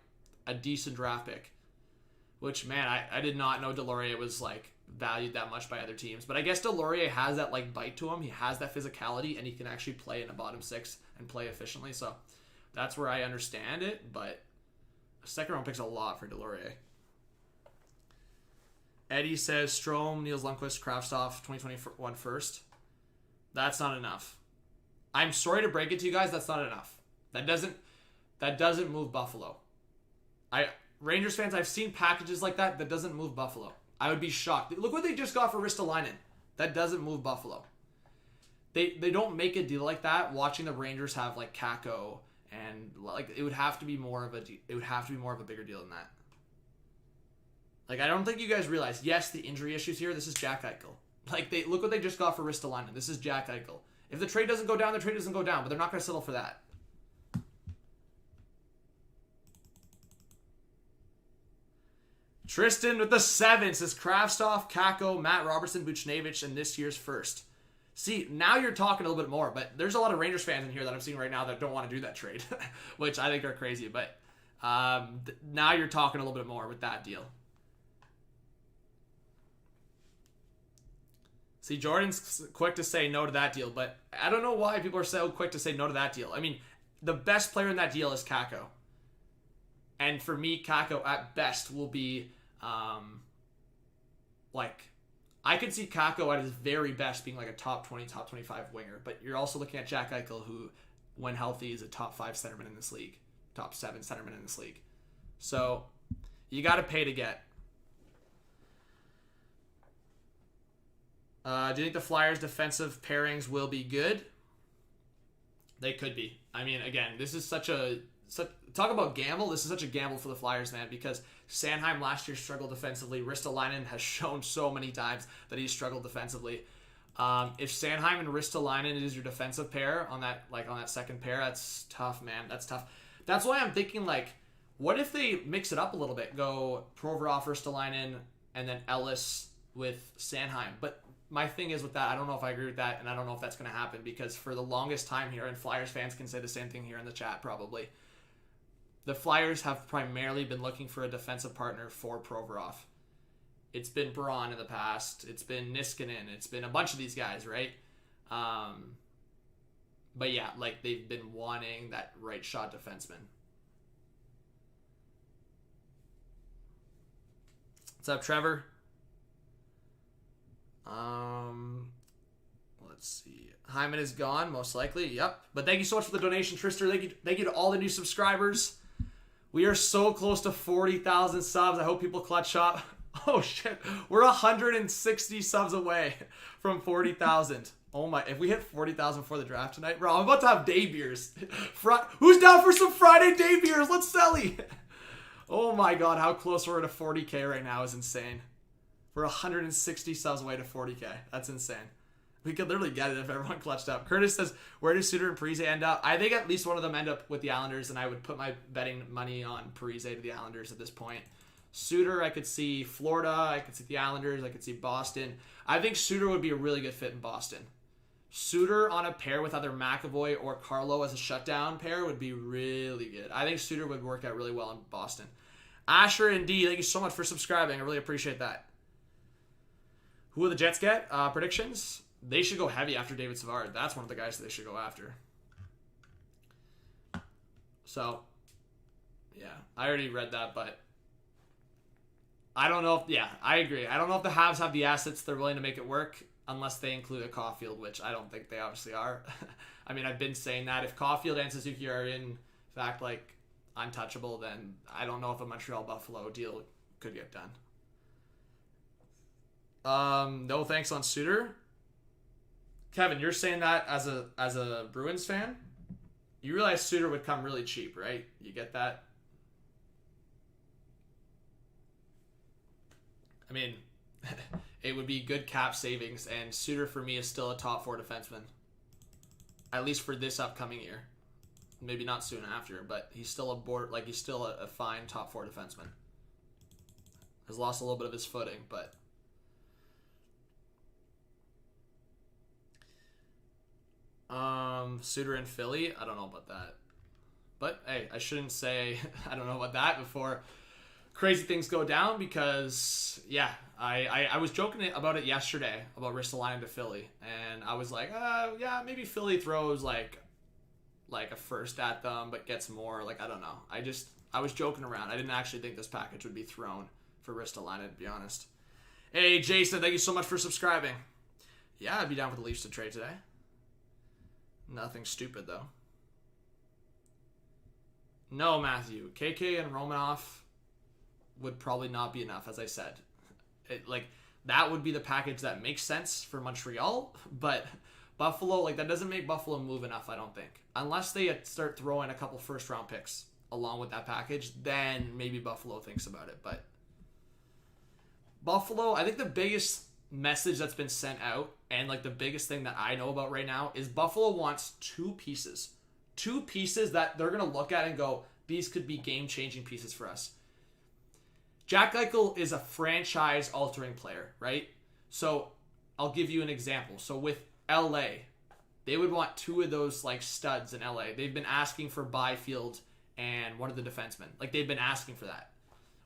a decent draft pick. Which, man, I did not know Delorier was like valued that much by other teams. But I guess Delorier has that like bite to him. He has that physicality, and he can actually play in a bottom 6 and play efficiently. So that's where I understand it. But a 2nd round pick's a lot for Delorier. Eddie says Strome, Niels Lundqvist, Kravtsov, 2021 first. That's not enough. I'm sorry to break it to you guys. That's not enough. That doesn't move Buffalo. Rangers fans, I've seen packages like that. That doesn't move Buffalo. I would be shocked. Look what they just got for Ristolainen. That doesn't move Buffalo. They don't make a deal like that. Watching the Rangers have like Kako and like it would have to be more of a bigger deal than that. Like, I don't think you guys realize, yes, the injury issues here, this is Jack Eichel. Like, look what they just got for Ristolainen. This is Jack Eichel. If the trade doesn't go down, the trade doesn't go down, but they're not going to settle for that. Tristan with the 7 says Kravtsov, Kako, Matt Robertson, Buchnevich, and this year's first. See, now you're talking a little bit more, but there's a lot of Rangers fans in here that I'm seeing right now that don't want to do that trade, which I think are crazy, but now you're talking a little bit more with that deal. See, Jordan's quick to say no to that deal, but I don't know why people are so quick to say no to that deal. I mean, the best player in that deal is Kako. And for me, Kako at best will be, I could see Kako at his very best being like a top 20, top 25 winger. But you're also looking at Jack Eichel, who, when healthy, is a top 5 centerman in this league. Top 7 centerman in this league. So, you got to pay to get. Do you think the Flyers' defensive pairings will be good? They could be. I mean, again, this is talk about gamble. This is such a gamble for the Flyers, man, because Sanheim last year struggled defensively. Ristolainen has shown so many times that he's struggled defensively. If Sanheim and Ristolainen is your defensive pair on that second pair, that's tough, man. That's tough. That's why I'm thinking, like, what if they mix it up a little bit? Go Provorov, Ristolainen, and then Ellis with Sanheim. But my thing is with that, I don't know if I agree with that, and I don't know if that's going to happen, because for the longest time here, and Flyers fans can say the same thing here in the chat probably, the Flyers have primarily been looking for a defensive partner for Provorov. It's been Braun in the past. It's been Niskanen. It's been a bunch of these guys, right? But yeah, like they've been wanting that right shot defenseman. What's up, Trevor? Let's see. Hyman is gone, most likely. Yep. But thank you so much for the donation, Tristan. Thank you to all the new subscribers. We are so close to 40,000 subs. I hope people clutch up. Oh shit, we're 160 subs away from 40,000. Oh my, if we hit 40,000 for the draft tonight, bro, I'm about to have day beers. Who's down for some Friday day beers? Let's sell it. Oh my god, how close we're to 40k right now is insane. We're 160 subs away to 40k. That's insane. We could literally get it if everyone clutched up. Curtis says, where do Suter and Parise end up? I think at least one of them end up with the Islanders, and I would put my betting money on Parise to the Islanders at this point. Suter, I could see Florida. I could see the Islanders. I could see Boston. I think Suter would be a really good fit in Boston. Suter on a pair with either McAvoy or Carlo as a shutdown pair would be really good. I think Suter would work out really well in Boston. Asher and D, thank you so much for subscribing. I really appreciate that. Who will the Jets get? Predictions? They should go heavy after David Savard. That's one of the guys that they should go after. So, yeah, I already read that, but I don't know if, yeah, I agree. I don't know if the Habs have the assets they're willing to make it work unless they include a Caulfield, which I don't think they obviously are. I mean, I've been saying that. If Caulfield and Suzuki are in fact, like, untouchable, then I don't know if a Montreal-Buffalo deal could get done. No thanks on Suter. Kevin, you're saying that as a Bruins fan? You realize Suter would come really cheap, right? You get that? I mean, it would be good cap savings, and Suter for me is still a top 4 defenseman. At least for this upcoming year. Maybe not soon after, but he's still he's still a fine top 4 defenseman. Has lost a little bit of his footing, but Suter in Philly, I don't know about that. But hey, I shouldn't say I don't know about that before crazy things go down, because yeah, I was joking about it yesterday about Ristolainen to Philly, and I was like, yeah, maybe Philly throws like a first at them but gets more, like, I don't know. I was joking around. I didn't actually think this package would be thrown for Ristolainen, to be honest. Hey Jason, thank you so much for subscribing. Yeah, I'd be down for the Leafs to trade today. Nothing stupid, though. No, Matthew. KK and Romanoff would probably not be enough, as I said. That would be the package that makes sense for Montreal, but Buffalo, that doesn't make Buffalo move enough, I don't think. Unless they start throwing a couple first-round picks along with that package, then maybe Buffalo thinks about it. But Buffalo, I think the biggest message that's been sent out, and the biggest thing that I know about right now, is Buffalo wants 2 pieces. 2 pieces that they're going to look at and go, these could be game-changing pieces for us. Jack Eichel is a franchise-altering player, right? So I'll give you an example. So with LA, they would want 2 of those studs in LA. They've been asking for Byfield and one of the defensemen. They've been asking for that.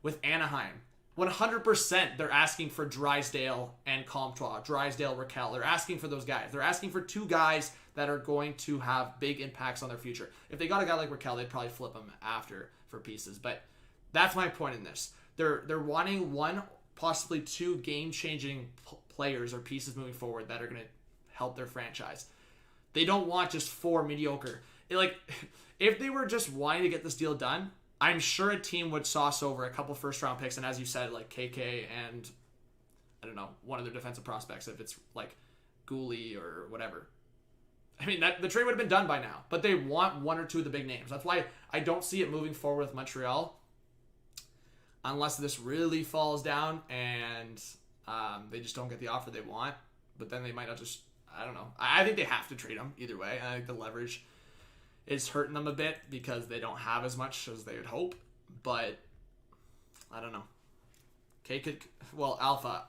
With Anaheim, 100% they're asking for Drysdale and Comtois, Drysdale, Raquel. They're asking for those guys. They're asking for 2 guys that are going to have big impacts on their future. If they got a guy like Raquel, they'd probably flip him after for pieces. But that's my point in this. They're wanting 1, possibly 2 game-changing players or pieces moving forward that are going to help their franchise. They don't want just 4 mediocre. If they were just wanting to get this deal done, I'm sure a team would sauce over a couple first-round picks, and as you said, KK and, I don't know, one of their defensive prospects, if it's Gooley or whatever. I mean, the trade would have been done by now, but they want 1 or 2 of the big names. That's why I don't see it moving forward with Montreal unless this really falls down and they just don't get the offer they want. But then they might not just, I don't know. I think they have to trade him either way. I think the leverage is hurting them a bit because they don't have as much as they would hope. But I don't know. Alpha.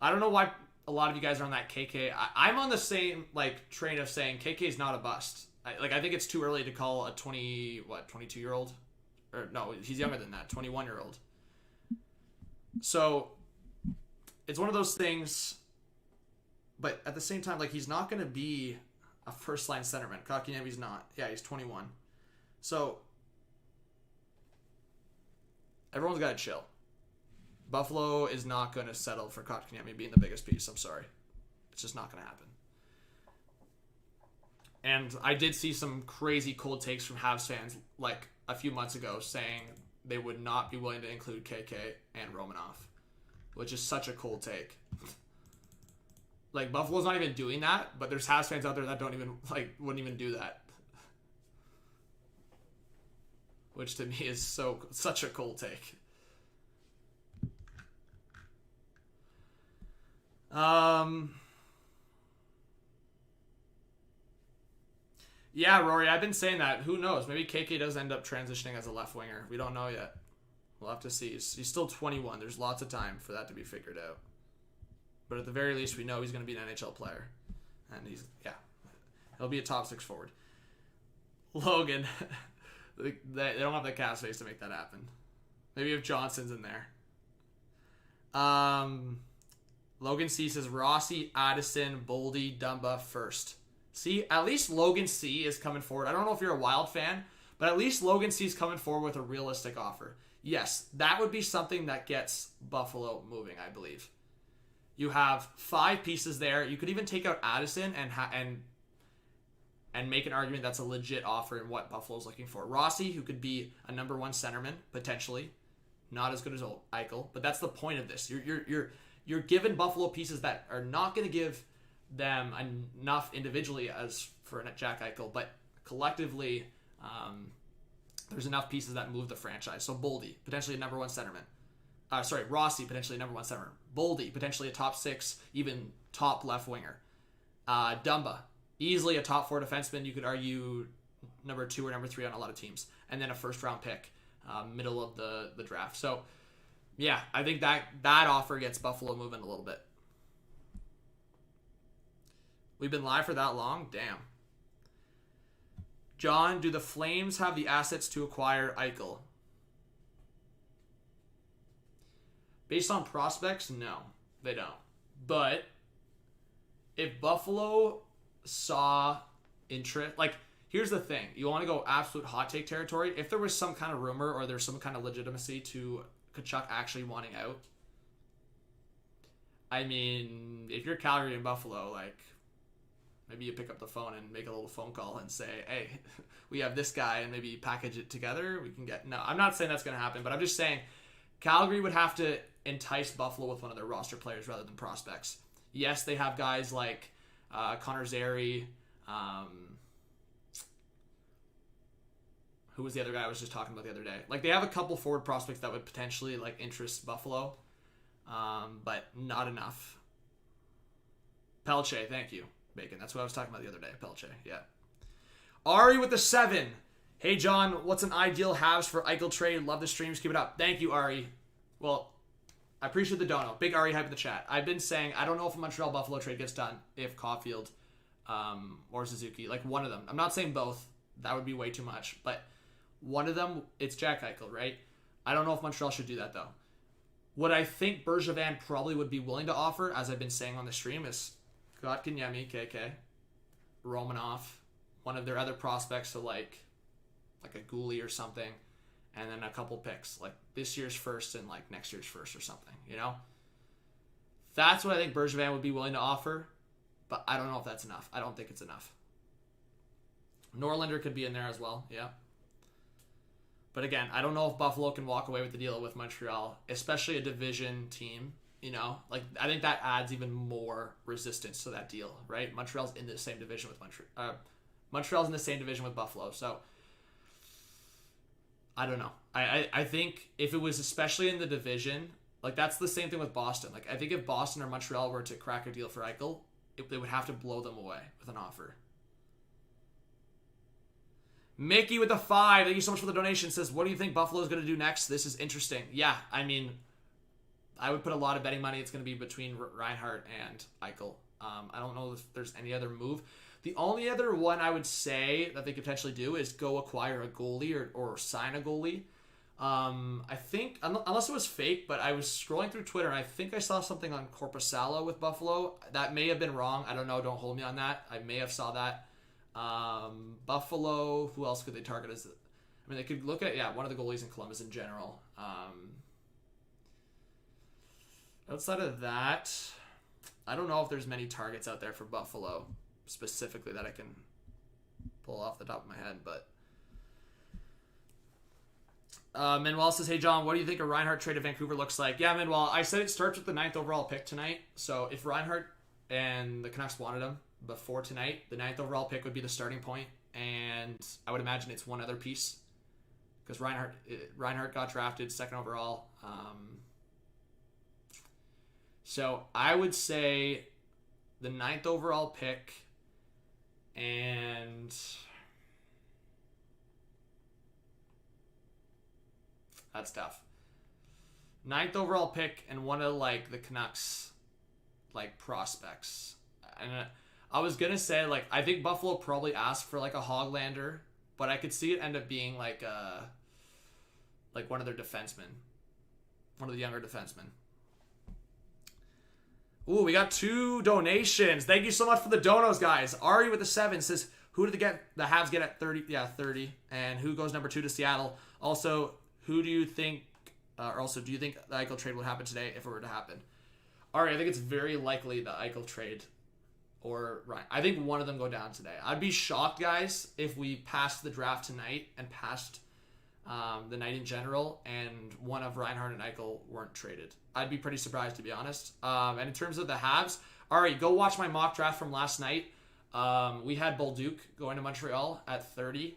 I don't know why a lot of you guys are on that KK. I'm on the same train of saying KK is not a bust. I think it's too early to call a 22-year-old. Or no, he's younger than that, 21-year-old. So it's one of those things, but at the same time, like, he's not going to be a first-line centerman. Kotkaniemi's not. Yeah, he's 21. So, everyone's got to chill. Buffalo is not going to settle for Kotkaniemi being the biggest piece. I'm sorry. It's just not going to happen. And I did see some crazy cold takes from Habs fans like a few months ago saying they would not be willing to include KK and Romanov, which is such a cold take. Like, Buffalo's not even doing that, but there's Habs fans out there that don't even, like, wouldn't even do that. Which to me is such a cold take. Yeah, Rory, I've been saying that. Who knows? Maybe KK does end up transitioning as a left winger. We don't know yet. We'll have to see. He's still 21. There's lots of time for that to be figured out. But at the very least, we know he's going to be an NHL player. And he'll be a top 6 forward. Logan, they don't have the cap space to make that happen. Maybe if Johnson's in there. Logan C says Rossi, Addison, Boldy, Dumba first. See, at least Logan C is coming forward. I don't know if you're a Wild fan, but at least Logan C is coming forward with a realistic offer. Yes, that would be something that gets Buffalo moving, I believe. You have 5 pieces there. You could even take out Addison and make an argument that's a legit offer in what Buffalo's looking for. Rossi, who could be a number 1 centerman, potentially. Not as good as Eichel, but that's the point of this. You're giving Buffalo pieces that are not going to give them enough individually as for Jack Eichel, but collectively, there's enough pieces that move the franchise. So Boldy, potentially a number 1 centerman. Rossi, potentially a number 1 centerman. Boldy, potentially a top 6, even top left winger. Dumba, easily a top 4 defenseman. You could argue number 2 or number 3 on a lot of teams. And then a first-round pick, middle of the draft. So, yeah, I think that offer gets Buffalo moving a little bit. We've been live for that long? Damn. John, do the Flames have the assets to acquire Eichel? Based on prospects, no, they don't. But if Buffalo saw interest, like, here's the thing. You want to go absolute hot take territory? If there was some kind of rumor or there's some kind of legitimacy to Tkachuk actually wanting out, I mean, if you're Calgary and Buffalo, like, maybe you pick up the phone and make a little phone call and say, hey, we have this guy, and maybe package it together. We can get... No, I'm not saying that's going to happen, but I'm just saying Calgary would have to entice Buffalo with one of their roster players rather than prospects. Yes, they have guys like Connor Zary. Who was the other guy I was just talking about the other day? Like, they have a couple forward prospects that would potentially, like, interest Buffalo, but not enough. Pelche, thank you. Bacon. That's what I was talking about the other day. Pelche, yeah. Ari with the 7. Hey, John, what's an ideal Habs for Eichel trade? Love the streams. Keep it up. Thank you, Ari. Well, I appreciate the dono. Big Ari hype in the chat. I've been saying I don't know if a Montreal-Buffalo trade gets done if Caulfield or Suzuki. Like, one of them. I'm not saying both. That would be way too much. But one of them, it's Jack Eichel, right? I don't know if Montreal should do that, though. What I think Bergevin probably would be willing to offer, as I've been saying on the stream, is Kotkaniemi, KK, Romanov, one of their other prospects, so like a Gouli or something, and then a couple picks, like this year's first and like next year's first or something, you know? That's what I think Bergevin would be willing to offer, but I don't know if that's enough. I don't think it's enough. Norlinder could be in there as well, yeah. But again, I don't know if Buffalo can walk away with the deal with Montreal, especially a division team. You know, like, I think that adds even more resistance to that deal, right? Montreal's in the same division with Montreal's in the same division with Buffalo, so I don't know. I think if it was especially in the division, like, that's the same thing with Boston. Like, I think if Boston or Montreal were to crack a deal for Eichel, they would have to blow them away with an offer. Mickey with the 5. Thank you so much for the donation. Says, what do you think Buffalo's going to do next? This is interesting. Yeah, I mean, I would put a lot of betting money. It's going to be between Reinhart and Eichel. I don't know if there's any other move. The only other one I would say that they could potentially do is go acquire a goalie or sign a goalie. I think, unless it was fake, but I was scrolling through Twitter and I think I saw something on Corpusalo with Buffalo. That may have been wrong. I don't know. Don't hold me on that. I may have saw that. Buffalo, who else could they target as? I mean, they could look at, one of the goalies in Columbus in general. Outside of that, I don't know if there's many targets out there for Buffalo specifically that I can pull off the top of my head, but Manuel says, hey John, what do you think a Reinhart trade to Vancouver looks like? Yeah, Manuel, I said it starts with the 9th overall pick tonight. So if Reinhart and the Canucks wanted him before tonight, the 9th overall pick would be the starting point, and I would imagine it's one other piece because Reinhart got drafted 2nd overall. So I would say the 9th overall pick, and that's tough. 9th overall pick and one of like the Canucks like prospects. And I was gonna say like I think Buffalo probably asked for like a Hoglander, but I could see it end up being like one of their defensemen, one of the younger defensemen. Ooh, we got 2 donations. Thank you so much for the donos, guys. Ari with the 7 says, who did the Habs get at 30? Yeah, 30. And who goes number 2 to Seattle? Also, who do you think, do you think the Eichel trade would happen today if it were to happen? Ari, I think it's very likely the Eichel trade or Ryan. I think one of them go down today. I'd be shocked, guys, if we passed the draft tonight and passed the night in general and one of Reinhart and Eichel weren't traded. I'd be pretty surprised, to be honest. And in terms of the Habs, Ari, go watch my mock draft from last night. We had Bolduc going to Montreal at 30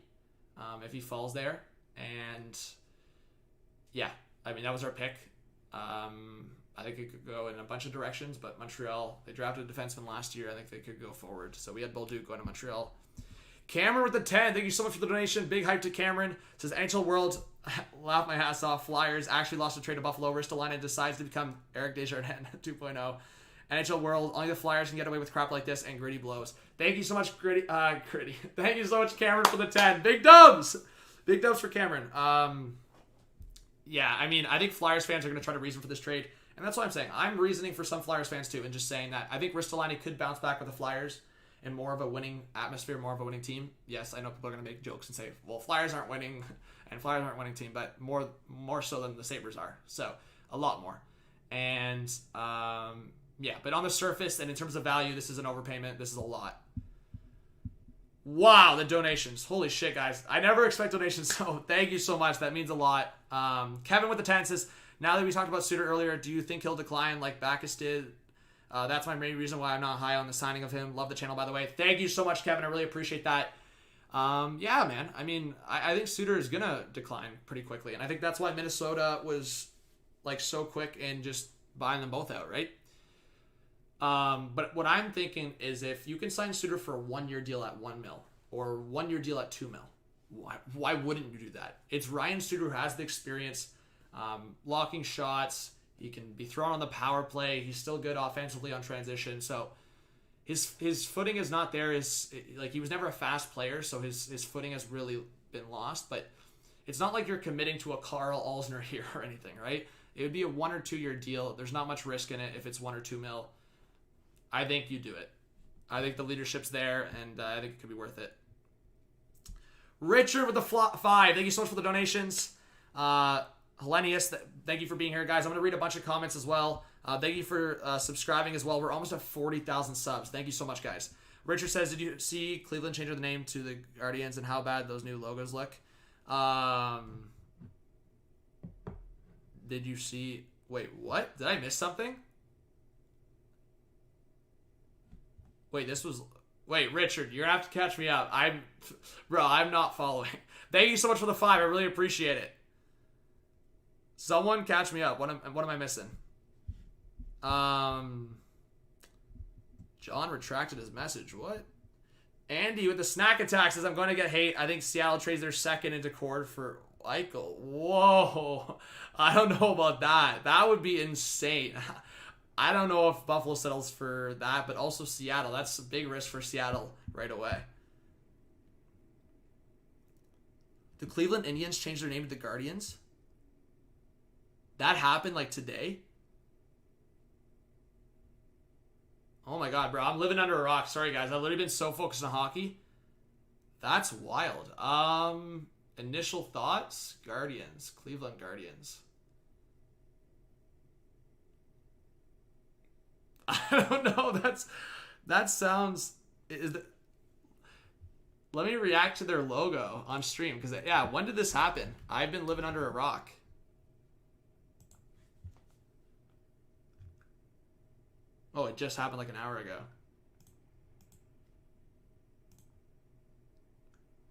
if he falls there. And yeah, I mean, that was our pick. I think it could go in a bunch of directions, but Montreal, they drafted a defenseman last year. I think they could go forward. So we had Bolduc going to Montreal. Cameron with the 10. Thank you so much for the donation. Big hype to Cameron. Says NHL World, laugh my ass off. Flyers actually lost a trade to Buffalo. Ristolainen decides to become Eric Desjardins 2.0. NHL World, only the Flyers can get away with crap like this and gritty blows. Thank you so much, Gritty. Thank you so much, Cameron, for the 10. Big dubs! Big dubs for Cameron. Yeah, I mean, I think Flyers fans are going to try to reason for this trade. And that's what I'm saying. I'm reasoning for some Flyers fans too, and just saying that I think Ristolainen could bounce back with the Flyers and more of a winning atmosphere, more of a winning team. Yes, I know people are going to make jokes and say, well, Flyers aren't winning, and Flyers aren't winning team, but more so than the Sabres are. So, a lot more. And, yeah, but on the surface and in terms of value, this is an overpayment. This is a lot. Wow, the donations. Holy shit, guys. I never expect donations, so thank you so much. That means a lot. Kevin with the 10 says, now that we talked about Suter earlier, do you think he'll decline like Backus did? That's my main reason why I'm not high on the signing of him. Love the channel, by the way. Thank you so much, Kevin. I really appreciate that. Yeah, man. I mean, I think Suter is going to decline pretty quickly. And I think that's why Minnesota was like so quick in just buying them both out, right? But what I'm thinking is if you can sign Suter for a 1-year deal at $1 million or 1-year deal at $2 million, why wouldn't you do that? It's Ryan Suter who has the experience, blocking shots. He can be thrown on the power play. He's still good offensively on transition. So his footing is not there. Like he was never a fast player, so his footing has really been lost. But it's not like you're committing to a Carl Alsner here or anything, right? It would be a 1 or 2 year deal. There's not much risk in it if it's $1 or $2 million. I think you do it. I think the leadership's there, and I think it could be worth it. Richard with the 5. Thank you so much for the donations. Hellenius, thank you for being here, guys. I'm going to read a bunch of comments as well. Thank you for subscribing as well. We're almost at 40,000 subs. Thank you so much, guys. Richard says, did you see Cleveland change the name to the Guardians and how bad those new logos look? Did you see... Wait, what? Did I miss something? Wait, Wait, Richard, you're going to have to catch me up. I'm not following. Thank you so much for the 5. I really appreciate it. Someone catch me up. What am I missing? John retracted his message. What? Andy with the snack attack says, I'm going to get hate. I think Seattle trades their second into Cord for Eichel. Whoa. I don't know about that. That would be insane. I don't know if Buffalo settles for that, but also Seattle. That's a big risk for Seattle right away. The Cleveland Indians changed their name to the Guardians? That happened like today? Oh my god, bro. I'm living under a rock. Sorry, guys. I've literally been so focused on hockey. That's wild. Initial thoughts? Guardians. Cleveland Guardians. I don't know. That sounds... Let me react to their logo on stream. Because, yeah, when did this happen? I've been living under a rock. Oh, it just happened like an hour ago.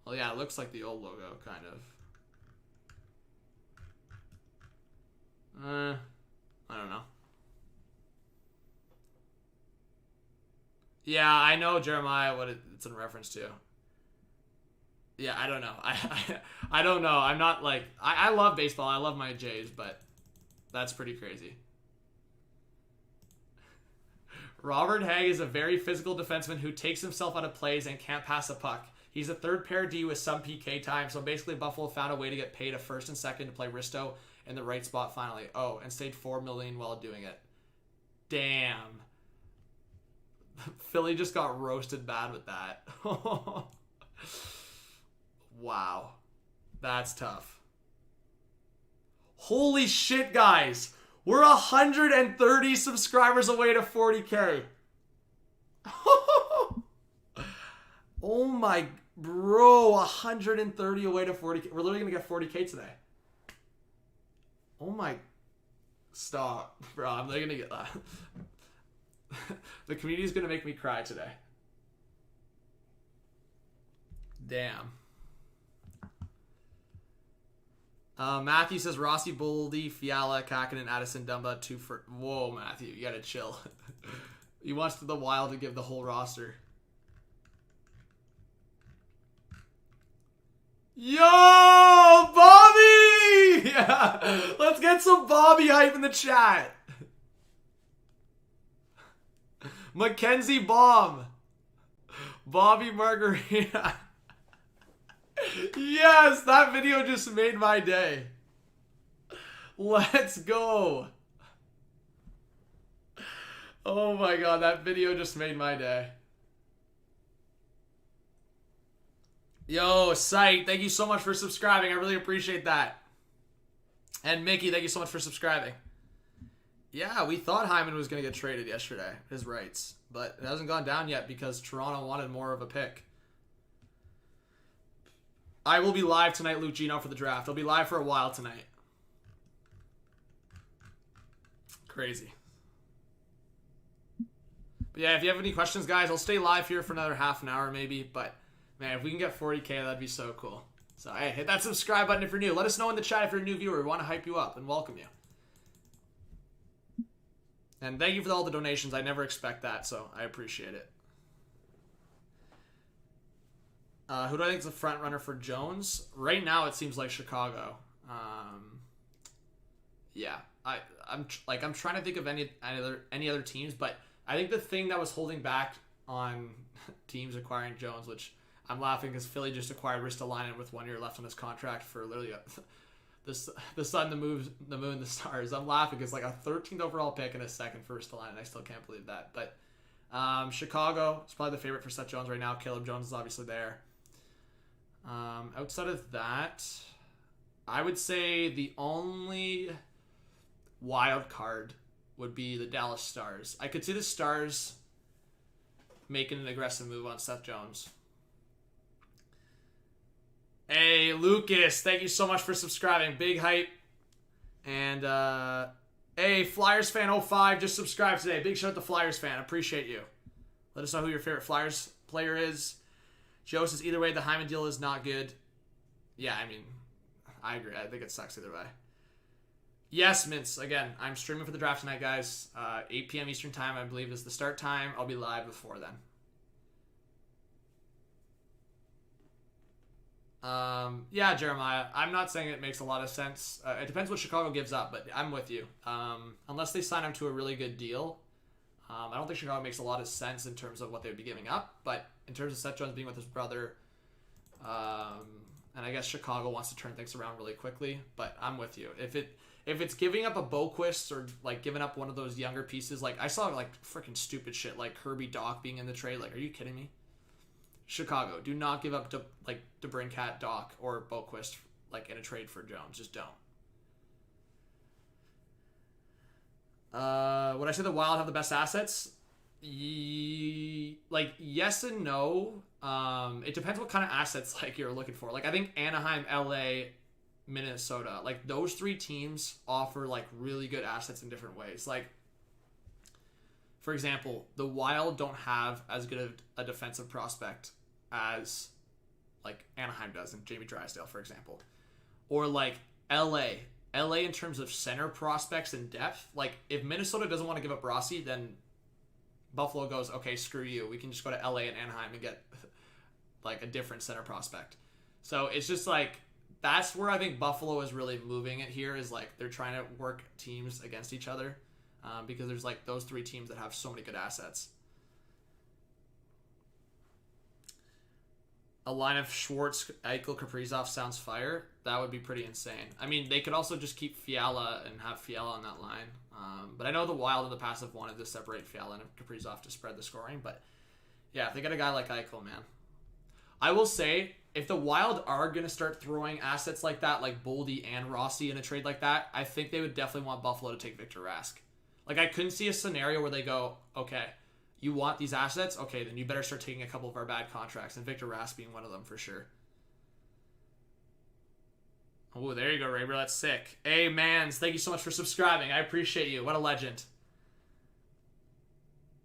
Well, yeah, it looks like the old logo, kind of. I don't know. Yeah, I know, Jeremiah, what it's in reference to. Yeah, I don't know. I don't know. I'm not like... I love baseball. I love my Jays, but that's pretty crazy. Robert Hagg is a very physical defenseman who takes himself out of plays and can't pass a puck. He's a third pair D with some PK time, so basically Buffalo found a way to get paid a first and second to play Risto in the right spot finally. Oh, and stayed $4 million while doing it. Damn. Philly just got roasted bad with that. Wow. That's tough. Holy shit, guys. We're 130 subscribers away to 40K. Oh my, bro, 130 away to 40K. We're literally going to get 40K today. Oh my, stop, bro. I'm literally going to get that. The community is going to make me cry today. Damn. Matthew says Rossi, Boldy, Fiala, Kakinen, Addison, Dumba, 2 for... Whoa, Matthew, you gotta chill. He wants the Wild to give the whole roster. Yo, Bobby! Yeah, let's get some Bobby hype in the chat. Mackenzie Bomb. Bobby Margarita. Yes, that video just made my day. Let's go. Oh my god, that video just made my day. Yo, Sight, thank you so much for subscribing. I really appreciate that. And Mickey, thank you so much for subscribing. Yeah, we thought Hyman was going to get traded yesterday, his rights. But it hasn't gone down yet because Toronto wanted more of a pick. I will be live tonight, Luke Gino, for the draft. I'll be live for a while tonight. Crazy. But yeah, if you have any questions, guys, I'll stay live here for another half an hour maybe. But, man, if we can get 40K, that'd be so cool. So, hey, hit that subscribe button if you're new. Let us know in the chat if you're a new viewer. We want to hype you up and welcome you. And thank you for all the donations. I never expect that, so I appreciate it. Who do I think is the front runner for Jones? Right now, it seems like Chicago. Yeah, I'm trying to think of any other teams, but I think the thing that was holding back on teams acquiring Jones, which I'm laughing because Philly just acquired Ristolainen with 1 year left on his contract for literally the sun, the moon, the stars. I'm laughing because like a 13th overall pick and a second for Ristolainen. I still can't believe that. But Chicago is probably the favorite for Seth Jones right now. Caleb Jones is obviously there. Outside of that, I would say the only wild card would be the Dallas Stars. I could see the Stars making an aggressive move on Seth Jones. Hey, Lucas, thank you so much for subscribing. Big hype. And, hey, Flyers fan 05 just subscribed today. Big shout out to Flyers fan. Appreciate you. Let us know who your favorite Flyers player is. Joe says, either way, the Hyman deal is not good. Yeah, I mean, I agree. I think it sucks either way. Yes, Mints. Again, I'm streaming for the draft tonight, guys. 8 p.m. Eastern time, I believe, is the start time. I'll be live before then. Yeah, Jeremiah. I'm not saying it makes a lot of sense. It depends what Chicago gives up, but I'm with you. Unless they sign him to a really good deal, I don't think Chicago makes a lot of sense in terms of what they would be giving up. But in terms of Seth Jones being with his brother, And I guess Chicago wants to turn things around really quickly, but I'm with you. If it's giving up a Boquist or like giving up one of those younger pieces, like I saw like freaking stupid shit like Kirby Dach being in the trade. Like, are you kidding me? Chicago, do not give up DeBrincat, Dach, or Boquist like in a trade for Jones. Just don't. Would I say the Wild have the best assets? Like yes and no. It depends what kind of assets like you're looking for. Like I think Anaheim, LA, Minnesota, like those three teams offer like really good assets in different ways. Like for example, the Wild don't have as good a defensive prospect as like Anaheim does in Jamie Drysdale, for example. Or like LA in terms of center prospects and depth. Like if Minnesota doesn't want to give up Rossi, then Buffalo goes, okay, screw you. We can just go to LA and Anaheim and get like a different center prospect. So it's just like that's where I think Buffalo is really moving it here, is like they're trying to work teams against each other because there's like those three teams that have so many good assets. A line of Schwartz, Eichel, Kaprizov sounds fire. That would be pretty insane. I mean, they could also just keep Fiala and have Fiala on that line. But I know the Wild in the past have wanted to separate Fiala and Kaprizov to spread the scoring. But yeah, if they get a guy like Eichel, man. I will say, if the Wild are going to start throwing assets like that, like Boldy and Rossi in a trade like that, I think they would definitely want Buffalo to take Victor Rask. Like, I couldn't see a scenario where they go, okay, you want these assets? Okay, then you better start taking a couple of our bad contracts, and Victor Rask being one of them for sure. Oh, there you go, Raber. That's sick. Hey, Mans, thank you so much for subscribing. I appreciate you. What a legend.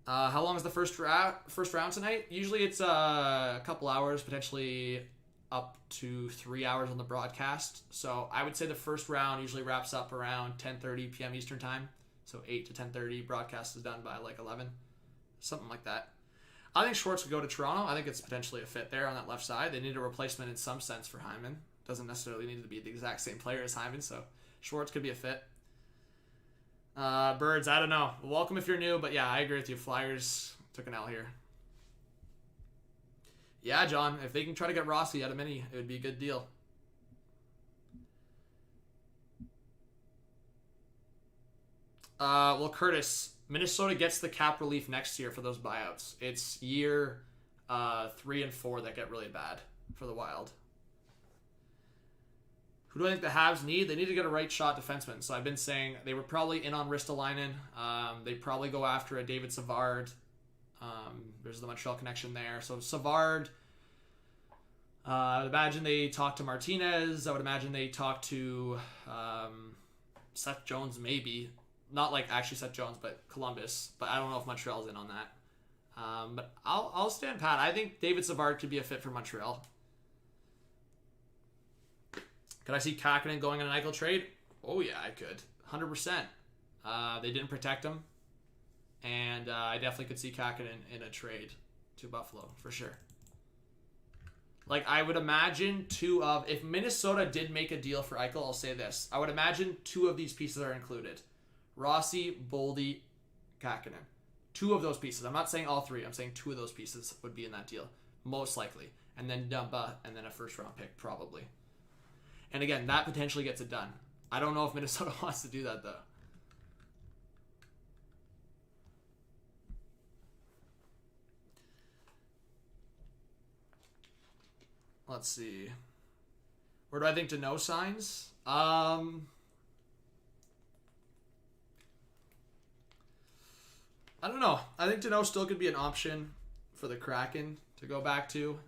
How long is the first round tonight? Usually it's a couple hours, potentially up to 3 hours on the broadcast. So I would say the first round usually wraps up around 10:30 p.m. Eastern time. So 8 to 10:30. Broadcast is done by like 11. Something like that. I think Schwartz would go to Toronto. I think it's potentially a fit there on that left side. They need a replacement in some sense for Hyman. Doesn't necessarily need to be the exact same player as Hyman, so Schwartz could be a fit. Birds, I don't know. Welcome if you're new, but yeah, I agree with you. Flyers took an L here. Yeah, John, if they can try to get Rossi out of Mini, it would be a good deal. Well, Curtis, Minnesota gets the cap relief next year for those buyouts. It's year 3 and 4 that get really bad for the Wild. Who do I think the Habs need? They need to get a right shot defenseman. So I've been saying they were probably in on Ristolainen. They'd probably go after a David Savard. There's the Montreal connection there. So Savard, I would imagine they talk to Martinez. I would imagine they talk to Seth Jones maybe. Not like actually Seth Jones, but Columbus. But I don't know if Montreal's in on that. But I'll stand pat. I think David Savard could be a fit for Montreal. Could I see Kakinen going on an Eichel trade? Oh, yeah, I could. 100%. They didn't protect him. And I definitely could see Kakinen in a trade to Buffalo, for sure. Like, I would imagine if Minnesota did make a deal for Eichel, I'll say this. I would imagine 2 of these pieces are included. Rossi, Boldy, Kakinen. 2 of those pieces. I'm not saying all 3. I'm saying 2 of those pieces would be in that deal. Most likely. And then Dumba, and then a first-round pick, probably. And again, that potentially gets it done. I don't know if Minnesota wants to do that, though. Let's see. Where do I think Danault signs? I don't know. I think Danault still could be an option for the Kraken to go back to.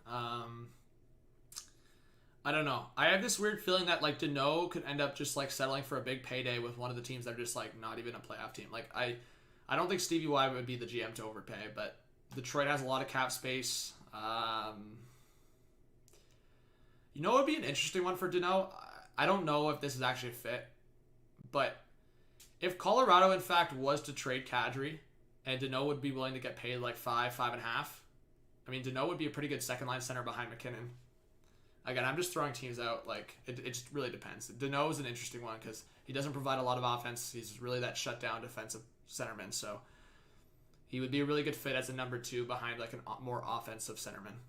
I don't know. I have this weird feeling that like Danault could end up just like settling for a big payday with one of the teams that are just like not even a playoff team. Like I don't think Stevie Y would be the GM to overpay, but Detroit has a lot of cap space. You know, it would be an interesting one for Danault. I don't know if this is actually a fit, but if Colorado in fact was to trade Kadri and Danault would be willing to get paid like 5.5, I mean Danault would be a pretty good second line center behind McKinnon. Again, I'm just throwing teams out. Like it just really depends. Danault is an interesting one because he doesn't provide a lot of offense. He's really that shutdown defensive centerman. So he would be a really good fit as a number 2 behind like a more offensive centerman.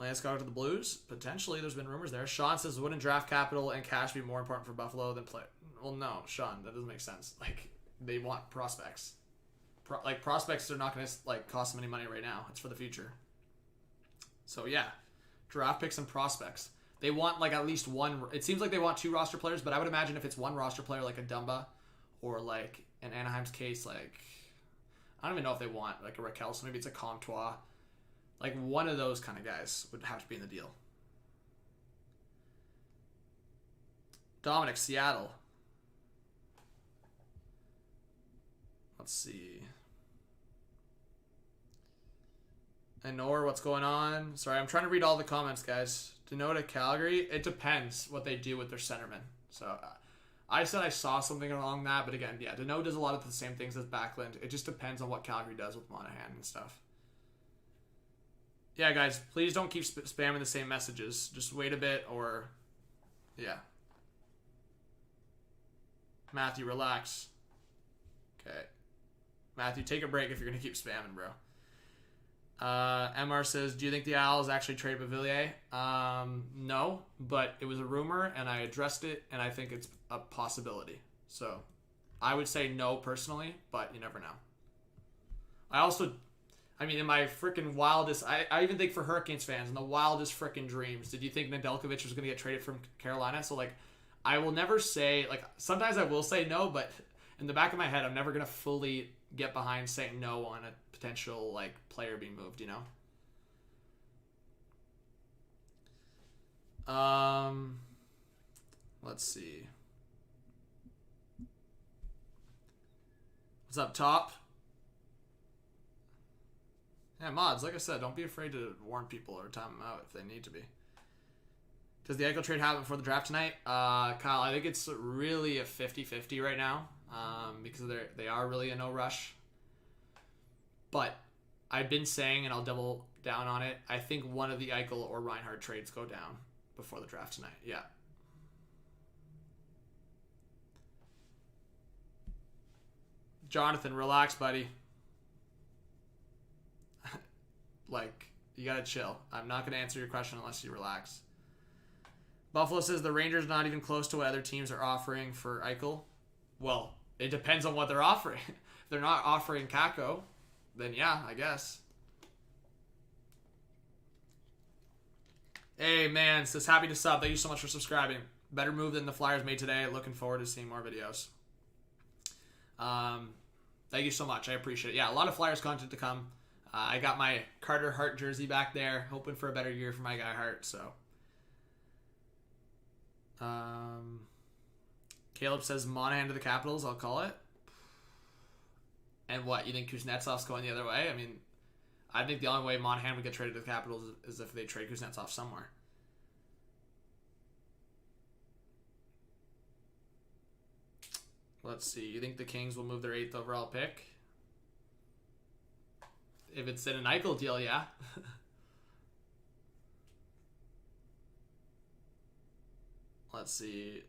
Lance got to the Blues. Potentially, there's been rumors there. Sean says, wouldn't draft capital and cash be more important for Buffalo than play? Well, no, Sean, that doesn't make sense. Like, they want prospects. Prospects are not going to, like, cost them any money right now. It's for the future. So, yeah. Draft picks and prospects. They want, like, at least one. It seems like they want 2 roster players, but I would imagine if it's one roster player, like a Dumba, or, like, in Anaheim's case, like, I don't even know if they want, like, a Raquel, so maybe it's a Comtois. Like, one of those kind of guys would have to be in the deal. Dominic, Seattle. Let's see. Anor, what's going on? Sorry, I'm trying to read all the comments, guys. Denoda, Calgary. It depends what they do with their centerman. So, I said I saw something along that, but again, yeah, Denoda does a lot of the same things as Backlund. It just depends on what Calgary does with Monahan and stuff. Yeah, guys, please don't keep spamming the same messages. Just wait a bit, or... Yeah. Matthew, relax. Okay. Matthew, take a break if you're going to keep spamming, bro. MR says, do you think the Owls actually trade Beauvillier? No, but it was a rumor, and I addressed it, and I think it's a possibility. So, I would say no personally, but you never know. I mean, in my freaking wildest... I even think for Hurricanes fans, in the wildest freaking dreams, did you think Nedeljkovic was going to get traded from Carolina? So, like, I will never say... Like, sometimes I will say no, but in the back of my head, I'm never going to fully get behind saying no on a potential, like, player being moved, you know? Let's see. What's up, Top? Yeah, mods, like I said, don't be afraid to warn people or time them out if they need to be. Does the Eichel trade happen before the draft tonight? Kyle, I think it's really a 50-50 right now because they are really in no rush. But I've been saying, and I'll double down on it, I think one of the Eichel or Reinhart trades go down before the draft tonight. Yeah. Jonathan, relax, buddy. Like, you gotta chill. I'm not gonna answer your question unless you relax. Buffalo says the Rangers not even close to what other teams are offering for Eichel. Well, it depends on what they're offering. If they're not offering Kakko, then yeah, I guess. Hey, man, says happy to sub. Thank you so much for subscribing. Better move than the Flyers made today. Looking forward to seeing more videos. Thank you so much. I appreciate it. Yeah, a lot of Flyers content to come. I got my Carter Hart jersey back there, hoping for a better year for my guy Hart. So, Caleb says Monahan to the Capitals. I'll call it. And what, you think Kuznetsov's going the other way? I mean, I think the only way Monahan would get traded to the Capitals is if they trade Kuznetsov somewhere. Let's see. You think the Kings will move their 8th overall pick? If it's in an Eichel deal, yeah. Let's see.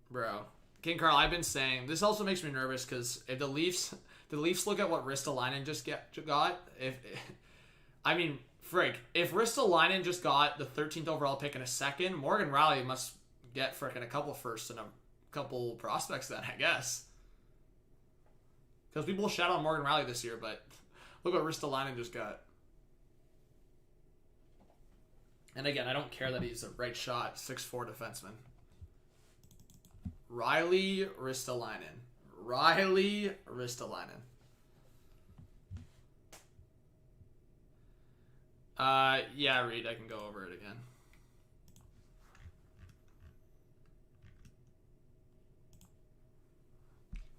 Bro. King Carl, I've been saying, this also makes me nervous because if the Leafs look at what Ristolainen just got, I mean, frig, if Ristolainen just got the 13th overall pick in a second, Morgan Rielly must get frickin' a couple firsts and a couple prospects then, I guess. Because people shout on Morgan Rielly this year, but look what Ristolainen just got. And again, I don't care that he's a right shot, 6'4" defenseman. Riley Ristolainen. Riley Ristolainen. Yeah, Reed, I can go over it again.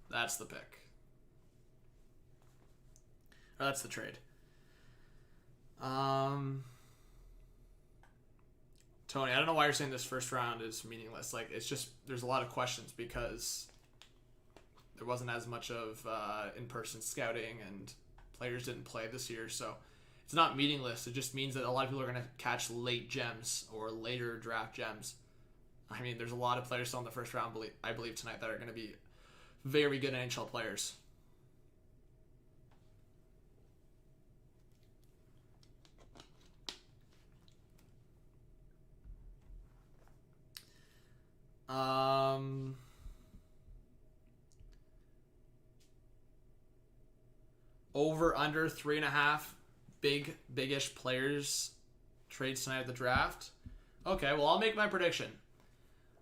That's the pick. Or that's the trade. Tony, I don't know why you're saying this first round is meaningless. Like, it's just, there's a lot of questions because there wasn't as much of in-person scouting and players didn't play this year. So it's not meaningless. It just means that a lot of people are going to catch late gems or later draft gems. I mean, there's a lot of players still in the first round, I believe, tonight that are going to be very good NHL players. Over, under 3.5 big-ish players trades tonight at the draft. Okay, well, I'll make my prediction.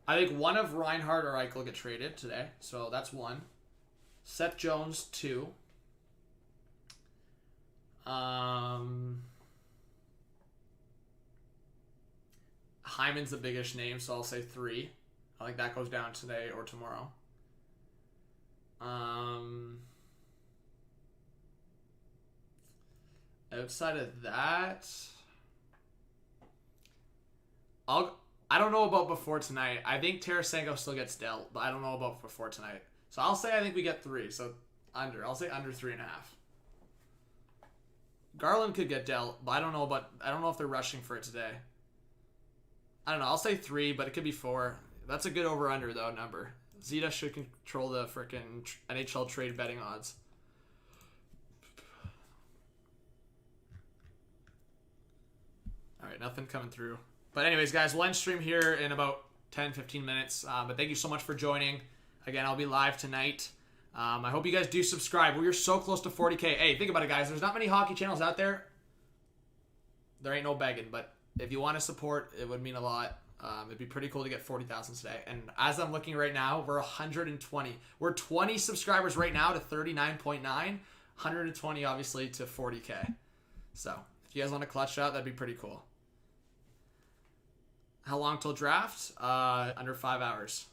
I think one of Reinhart or Eichel get traded today, so that's 1. Seth Jones, 2. Hyman's the biggest name, so I'll say 3. I think that goes down today or tomorrow. Outside of that, I don't know about before tonight. I think Tarasenko still gets dealt, but I don't know about before tonight. So I'll say I think we get 3. So under. I'll say under 3.5. Garland could get dealt, but I don't know if they're rushing for it today. I don't know. I'll say 3, but it could be 4. That's a good over-under, though, number. Zeta should control the frickin' NHL trade betting odds. All right, nothing coming through. But anyways, guys, we'll end stream here in about 10-15 minutes. But thank you so much for joining. Again, I'll be live tonight. I hope you guys do subscribe. We're so close to 40K. Hey, think about it, guys. There's not many hockey channels out there. There ain't no begging, but if you want to support, it would mean a lot. It'd be pretty cool to get 40,000 today. And as I'm looking right now, we're 120. We're 20 subscribers right now to 39.9. 120, obviously, to 40K. So, if you guys want to clutch out, that'd be pretty cool. How long till draft? Under 5 hours.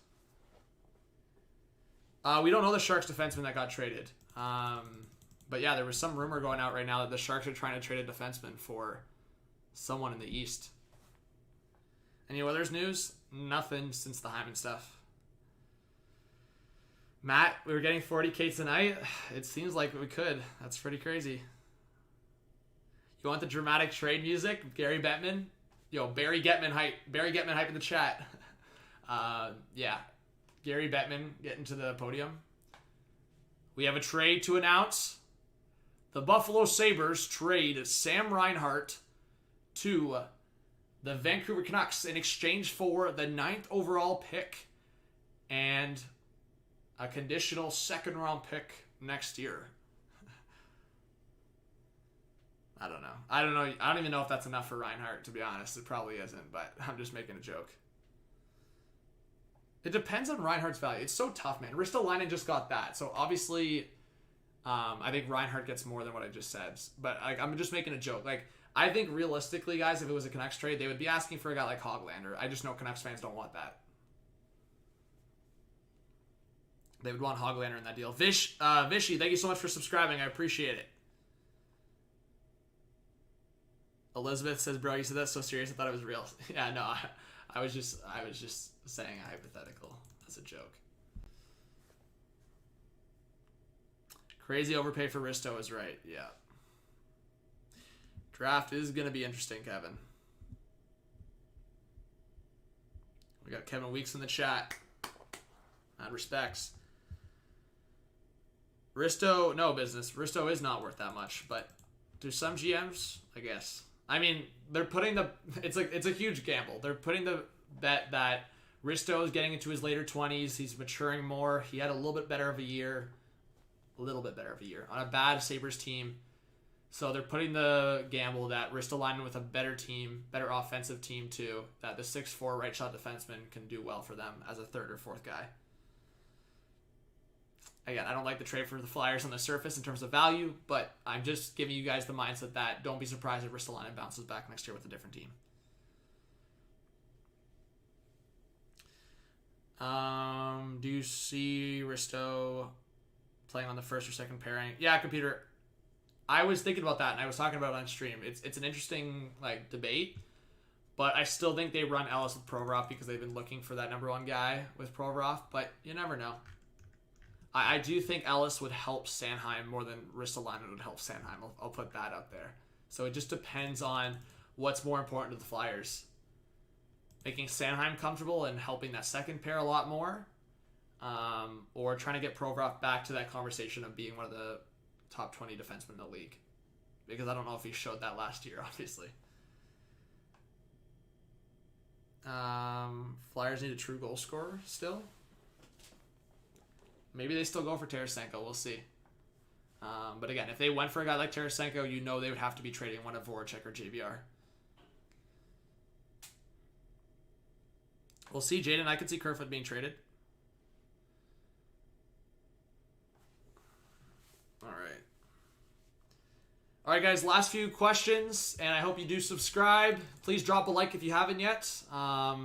We don't know the Sharks defenseman that got traded. But yeah, there was some rumor going out right now that the Sharks are trying to trade a defenseman for someone in the East. Any Oilers news? Nothing since the Hyman stuff. Matt, we were getting 40K tonight. It seems like we could. That's pretty crazy. You want the dramatic trade music? Gary Bettman? Yo, Barry Getman hype. Barry Getman hype in the chat. Yeah. Gary Bettman getting to the podium. We have a trade to announce. The Buffalo Sabres trade Sam Reinhart to the Vancouver Canucks in exchange for the 9th overall pick and a conditional 2nd round pick next year. I don't know. I don't even know if that's enough for Reinhart, to be honest. It probably isn't, but I'm just making a joke. It depends on Reinhardt's value. It's so tough, man. Ristolainen just got that. So obviously, I think Reinhart gets more than what I just said. But I'm just making a joke. Like, I think realistically, guys, if it was a Canucks trade, they would be asking for a guy like Hoglander. I just know Canucks fans don't want that. They would want Hoglander in that deal. Vishy, thank you so much for subscribing. I appreciate it. Elizabeth says, bro, you said that so serious, I thought it was real. Yeah, no, I was just saying a hypothetical as a joke. Crazy overpay for Risto is right. Yeah. Draft is going to be interesting, Kevin. We got Kevin Weeks in the chat. Mad respects. Risto, no business. Risto is not worth that much, but to some GMs, I guess. I mean, they're putting the... It's a huge gamble. They're putting the bet that Risto is getting into his later 20s. He's maturing more. He had a little bit better of a year. A little bit better of a year. On a bad Sabres team. So they're putting the gamble that Ristolainen with a better team, better offensive team too, that the 6'4" right shot defenseman can do well for them as a 3rd or 4th guy. Again, I don't like the trade for the Flyers on the surface in terms of value, but I'm just giving you guys the mindset that don't be surprised if Ristolainen bounces back next year with a different team. Do you see Risto playing on the 1st or 2nd pairing? Yeah, computer. I was thinking about that, and I was talking about it on stream. It's an interesting debate, but I still think they run Ellis with Provorov because they've been looking for that number 1 guy with Provorov, but you never know. I do think Ellis would help Sanheim more than Ristolainen would help Sanheim. I'll put that out there. So it just depends on what's more important to the Flyers. Making Sanheim comfortable and helping that 2nd pair a lot more, or trying to get Provorov back to that conversation of being one of the top 20 defensemen in the league. Because I don't know if he showed that last year, obviously. Flyers need a true goal scorer still. Maybe they still go for Tarasenko. We'll see. But again, if they went for a guy like Tarasenko, you know they would have to be trading one of Voracek or JVR. We'll see, Jaden. I could see Kerfoot being traded. All right. All right, guys. Last few questions, and I hope you do subscribe. Please drop a like if you haven't yet. 5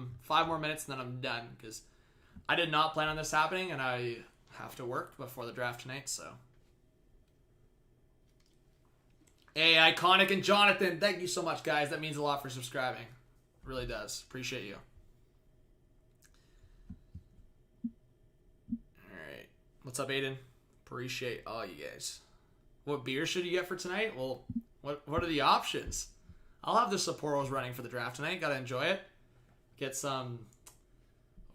more minutes, and then I'm done, because I did not plan on this happening, and I have to work before the draft tonight, so. Hey, Iconic and Jonathan, thank you so much, guys. That means a lot for subscribing. It really does. Appreciate you. Alright. What's up, Aiden? Appreciate all you guys. What beer should you get for tonight? Well, what are the options? I'll have the Sapporos running for the draft tonight. Gotta enjoy it. Get some...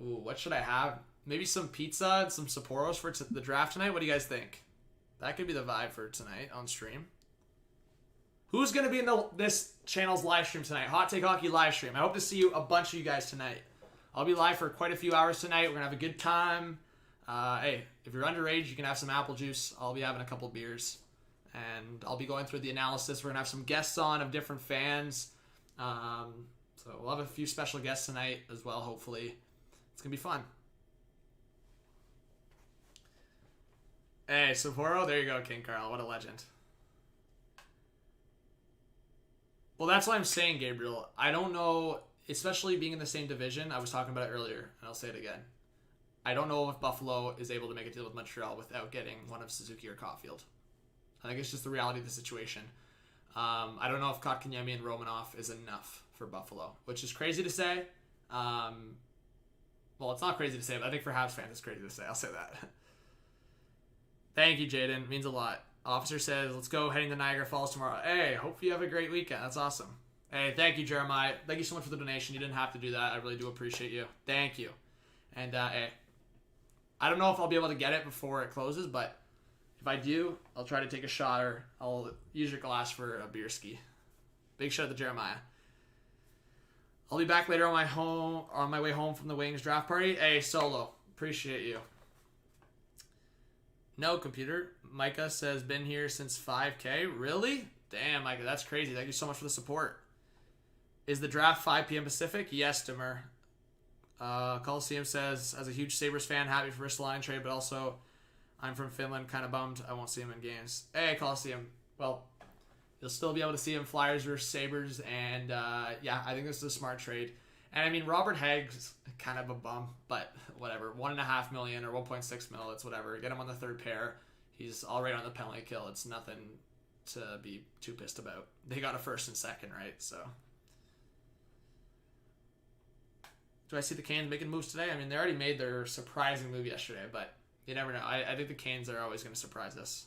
Ooh, what should I have? Maybe some pizza and some Sapporos for the draft tonight? What do you guys think? That could be the vibe for tonight on stream. Who's going to be in this channel's live stream tonight? Hot Take Hockey live stream. I hope to see you, a bunch of you guys tonight. I'll be live for quite a few hours tonight. We're going to have a good time. Hey, if you're underage, you can have some apple juice. I'll be having a couple beers. And I'll be going through the analysis. We're going to have some guests on of different fans. So we'll have a few special guests tonight as well, hopefully. It's going to be fun. Hey, Sapporo. There you go, King Carl. What a legend. Well, that's what I'm saying, Gabriel. I don't know, especially being in the same division. I was talking about it earlier, and I'll say it again. I don't know if Buffalo is able to make a deal with Montreal without getting one of Suzuki or Caulfield. I think it's just the reality of the situation. I don't know if Kotkaniemi and Romanoff is enough for Buffalo, which is crazy to say. Well, it's not crazy to say, but I think for Habs fans, it's crazy to say. I'll say that. Thank you, Jaden. It means a lot. Officer says, let's go heading to Niagara Falls tomorrow. Hey, hope you have a great weekend. That's awesome. Hey, thank you, Jeremiah. Thank you so much for the donation. You didn't have to do that. I really do appreciate you. Thank you. And, hey, I don't know if I'll be able to get it before it closes, but if I do, I'll try to take a shot, or I'll use your glass for a beer ski. Big shout out to Jeremiah. I'll be back later on my way home from the Wings draft party. Hey, Solo. Appreciate you. No, computer. Micah says, been here since 5K. Really? Damn, Micah, that's crazy. Thank you so much for the support. Is the draft 5 p.m. Pacific? Yes, Dimmer. Coliseum says, as a huge Sabres fan, happy for Ristolainen trade, but also I'm from Finland, kind of bummed I won't see him in games. Hey, Coliseum. Well, you'll still be able to see him Flyers versus Sabres, and yeah, I think this is a smart trade. And I mean, Robert Hagg's kind of a bum, but whatever. $1.5 million or 1.6 mil, it's whatever. Get him on the third pair. He's all right on the penalty kill. It's nothing to be too pissed about. They got a first and second, right? So, do I see the Canes making moves today? I mean, they already made their surprising move yesterday, but you never know. I think the Canes are always going to surprise us.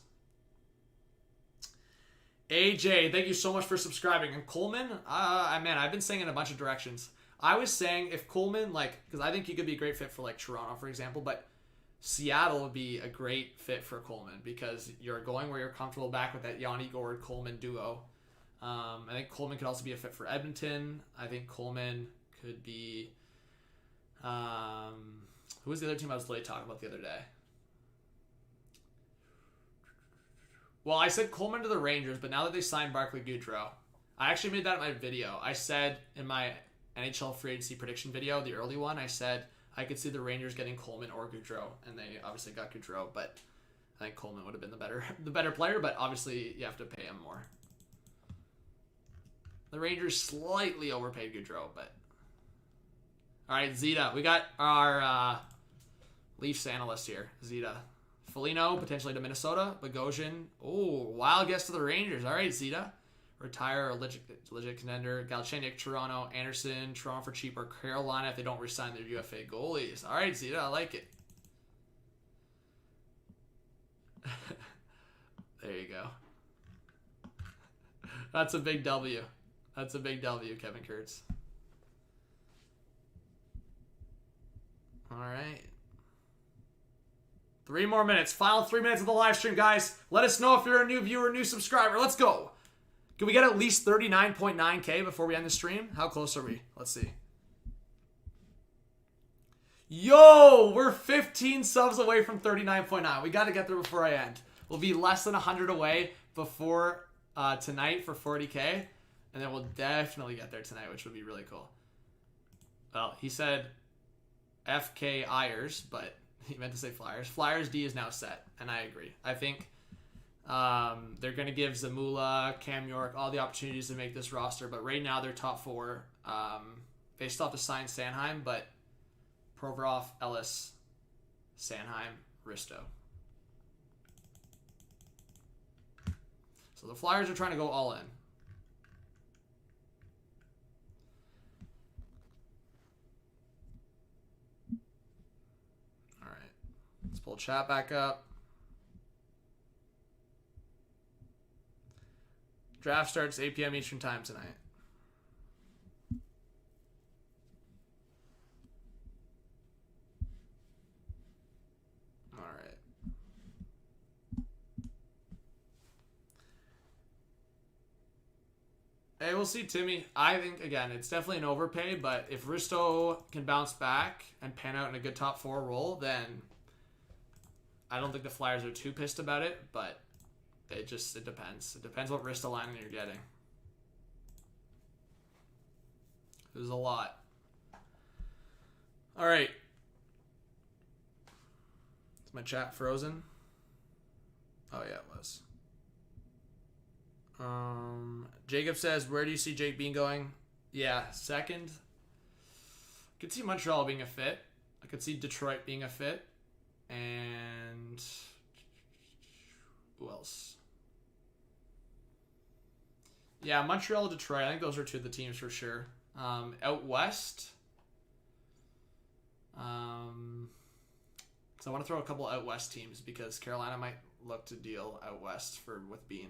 AJ, thank you so much for subscribing. And Coleman, man, I've been saying in a bunch of directions. I was saying if Coleman, because I think he could be a great fit for, Toronto, for example, but Seattle would be a great fit for Coleman because you're going where you're comfortable back with that Yanni Gourde-Coleman duo. I think Coleman could also be a fit for Edmonton. I think Coleman could be... who was the other team I was late talking about the other day? Well, I said Coleman to the Rangers, but now that they signed Barclay Goodrow, I actually made that in my video. I said in my NHL free agency prediction video, the early one, I said I could see the Rangers getting Coleman or Goodrow, and they obviously got Goodrow, but I think Coleman would have been the better player, but obviously you have to pay him more. The Rangers slightly overpaid Goodrow, but... Alright, Zeta. We got our Leafs analyst here, Zeta. Foligno, potentially to Minnesota. Bogosian. Oh, wild guess to the Rangers. Alright, Zeta. Retire, a legit contender. Galchenyuk, Toronto. Anderson, Toronto for cheaper. Carolina if they don't resign their UFA goalies. Alright, Zeta, I like it. There you go. That's a big W. That's a big W, Kevin Kurtz. Alright. 3 more minutes. Final 3 minutes of the live stream, guys. Let us know if you're a new viewer, new subscriber. Let's go. Can we get at least 39.9K before we end the stream? How close are we? Let's see. Yo, we're 15 subs away from 39.9. We got to get there before I end. We'll be less than 100 away before tonight for 40K. And then we'll definitely get there tonight, which would be really cool. Well, he said FK Ayers, but he meant to say Flyers. Flyers D is now set, and I agree. I think they're going to give Zamula, Cam York, all the opportunities to make this roster, but right now they're top 4. They still have to sign Sanheim, but Provorov, Ellis, Sanheim, Risto. So the Flyers are trying to go all in. All right. Let's pull chat back up. Draft starts 8 p.m. Eastern time tonight. All right. Hey, we'll see, Timmy. I think, again, it's definitely an overpay, but if Risto can bounce back and pan out in a good top 4 role, then I don't think the Flyers are too pissed about it, but it depends. It depends what Ristolainen you're getting. There's a lot. All right. Is my chat frozen? Oh, yeah, it was. Jacob says, where do you see Jake Bean going? Yeah, second. I could see Montreal being a fit. I could see Detroit being a fit. And who else? Yeah, Montreal, Detroit. I think those are 2 of the teams for sure. Out west. So I want to throw a couple out west teams because Carolina might look to deal out west with Bean.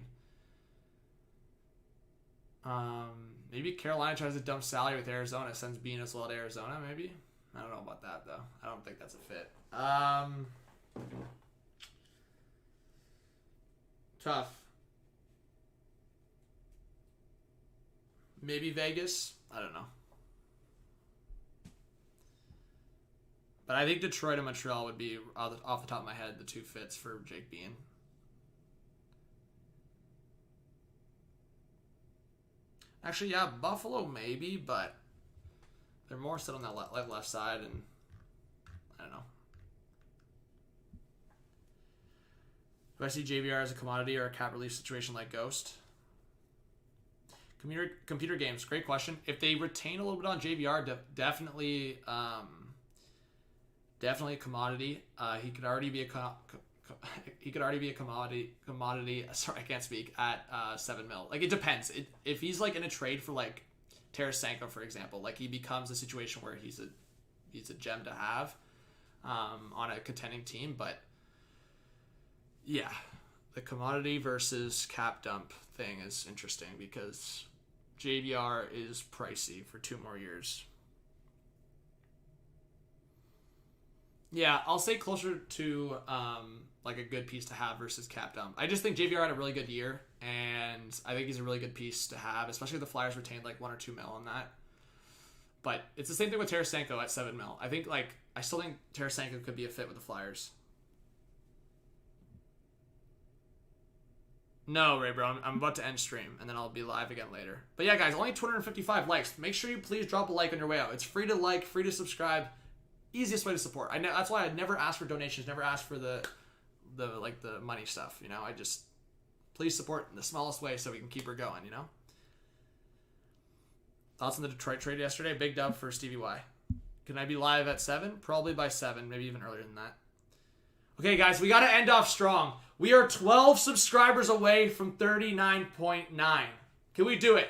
Maybe Carolina tries to dump salary with Arizona, sends Bean as well to Arizona, maybe? I don't know about that, though. I don't think that's a fit. Tough. Maybe Vegas? I don't know. But I think Detroit and Montreal would be, off the top of my head, the 2 fits for Jake Bean. Actually, yeah, Buffalo maybe, but they're more set on that left side, and I don't know. Do I see JVR as a commodity or a cap relief situation like Ghost? Computer games, great question. If they retain a little bit on JVR, definitely a commodity. He could already be a commodity. Sorry, I can't speak at 7 mil. Like, it depends. If he's like in a trade for like Tarasenko, for example, like he becomes a situation where he's a gem to have on a contending team. But yeah, the commodity versus cap dump thing is interesting because JVR is pricey for 2 more years. Yeah, I'll say closer to like a good piece to have versus cap dump. I just think JVR had a really good year, and I think he's a really good piece to have, especially if the Flyers retained like 1 or 2 mil on that. But it's the same thing with Tarasenko at 7 mil. I still think Tarasenko could be a fit with the Flyers. No, Ray, bro. I'm about to end stream, and then I'll be live again later. But yeah, guys, only 255 likes. Make sure you please drop a like on your way out. It's free to like, free to subscribe. Easiest way to support. That's why I never ask for donations, never ask for the money stuff, you know? I just, please support in the smallest way so we can keep her going, you know? Thoughts on the Detroit trade yesterday? Big dub for Stevie Y. Can I be live at 7? Probably by 7, maybe even earlier than that. Okay, guys, we got to end off strong. We are 12 subscribers away from 39.9. Can we do it?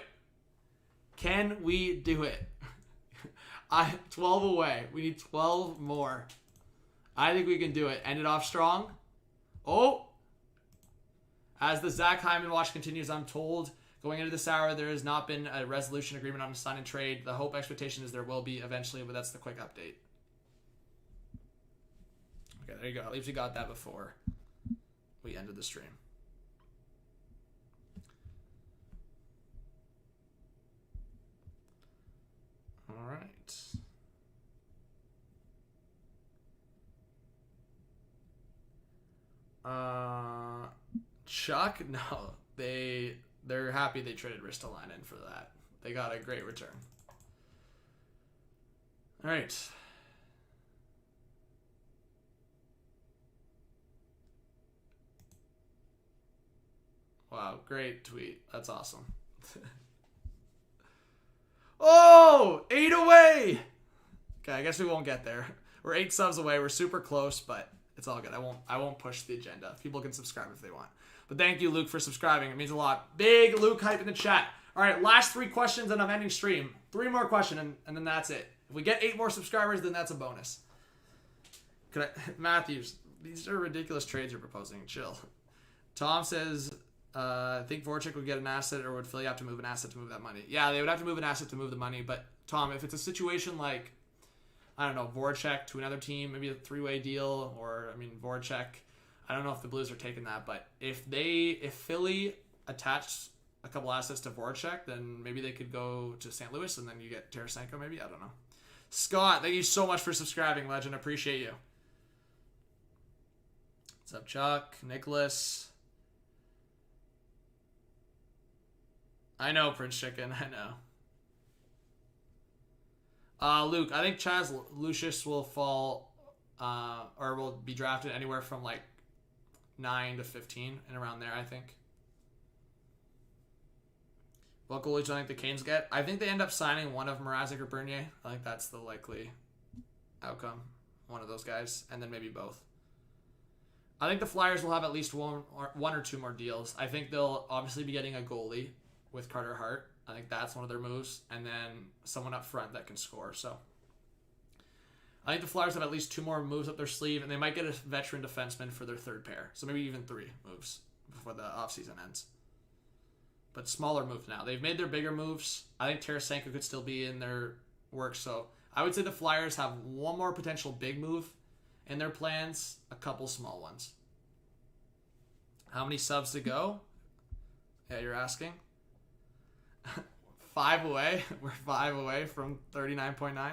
Can we do it? 12 away. We need 12 more. I think we can do it. End it off strong. Oh! As the Zach Hyman watch continues, I'm told going into this hour there has not been a resolution agreement on a sign and trade. The hope expectation is there will be eventually, but that's the quick update. Okay, there you go. At least we got that before we ended the stream. All right. Chuck? No. They're happy they traded Ristolainen for that. They got a great return. All right. Wow, great tweet. That's awesome. Oh, 8 away. Okay, I guess we won't get there. We're 8 subs away. We're super close, but it's all good. I won't push the agenda. People can subscribe if they want. But thank you, Luke, for subscribing. It means a lot. Big Luke hype in the chat. All right, last 3 questions and I'm ending stream. 3 more questions and then that's it. If we get 8 more subscribers, then that's a bonus. Matthews, these are ridiculous trades you're proposing. Chill. Tom says, I think Voracek would get an asset, or would Philly have to move an asset to move that money? Yeah, they would have to move an asset to move the money. But Tom, if it's a situation like, I don't know, Voracek to another team, maybe a 3-way deal, or I mean Voracek, I don't know if the Blues are taking that, but if Philly attached a couple assets to Voracek, then maybe they could go to St. Louis, and then you get Tarasenko maybe. I don't know. Scott, thank you so much for subscribing, legend. Appreciate you. What's up, Chuck? Nicholas. I know, Prince Chicken. I know. Luke, I think Chaz Lucius will fall, or will be drafted anywhere from like 9 to 15 and around there, I think. What goalies do I think the Canes get? I think they end up signing one of Mrazek or Bernier. I think that's the likely outcome. One of those guys, and then maybe both. I think the Flyers will have at least one or two more deals. I think they'll obviously be getting a goalie with Carter Hart. I think that's one of their moves. And then someone up front that can score. So I think the Flyers have at least 2 more moves up their sleeve, and they might get a veteran defenseman for their 3rd pair. So maybe even 3 moves before the offseason ends. But smaller moves now. They've made their bigger moves. I think Tarasenko could still be in their work. So I would say the Flyers have one more potential big move in their plans, a couple small ones. How many subs to go? Yeah, you're asking? 5 away. We're 5 away from 39.9.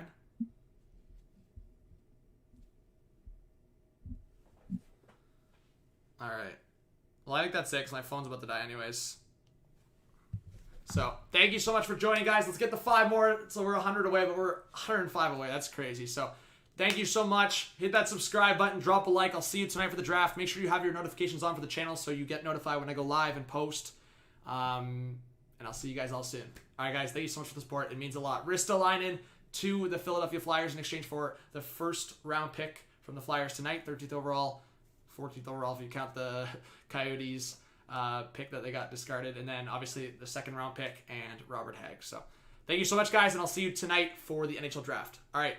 All right. Well, I think that's it because my phone's about to die anyways. So, thank you so much for joining, guys. Let's get the 5 more. So we're 100 away, but we're 105 away. That's crazy. So, thank you so much. Hit that subscribe button. Drop a like. I'll see you tonight for the draft. Make sure you have your notifications on for the channel so you get notified when I go live and post. And I'll see you guys all soon. All right, guys. Thank you so much for the support. It means a lot. Ristolainen to the Philadelphia Flyers in exchange for the 1st round pick from the Flyers tonight. 13th overall. 14th overall if you count the Coyotes pick that they got discarded. And then, obviously, the 2nd round pick and Robert Hagg. So, thank you so much, guys. And I'll see you tonight for the NHL draft. All right.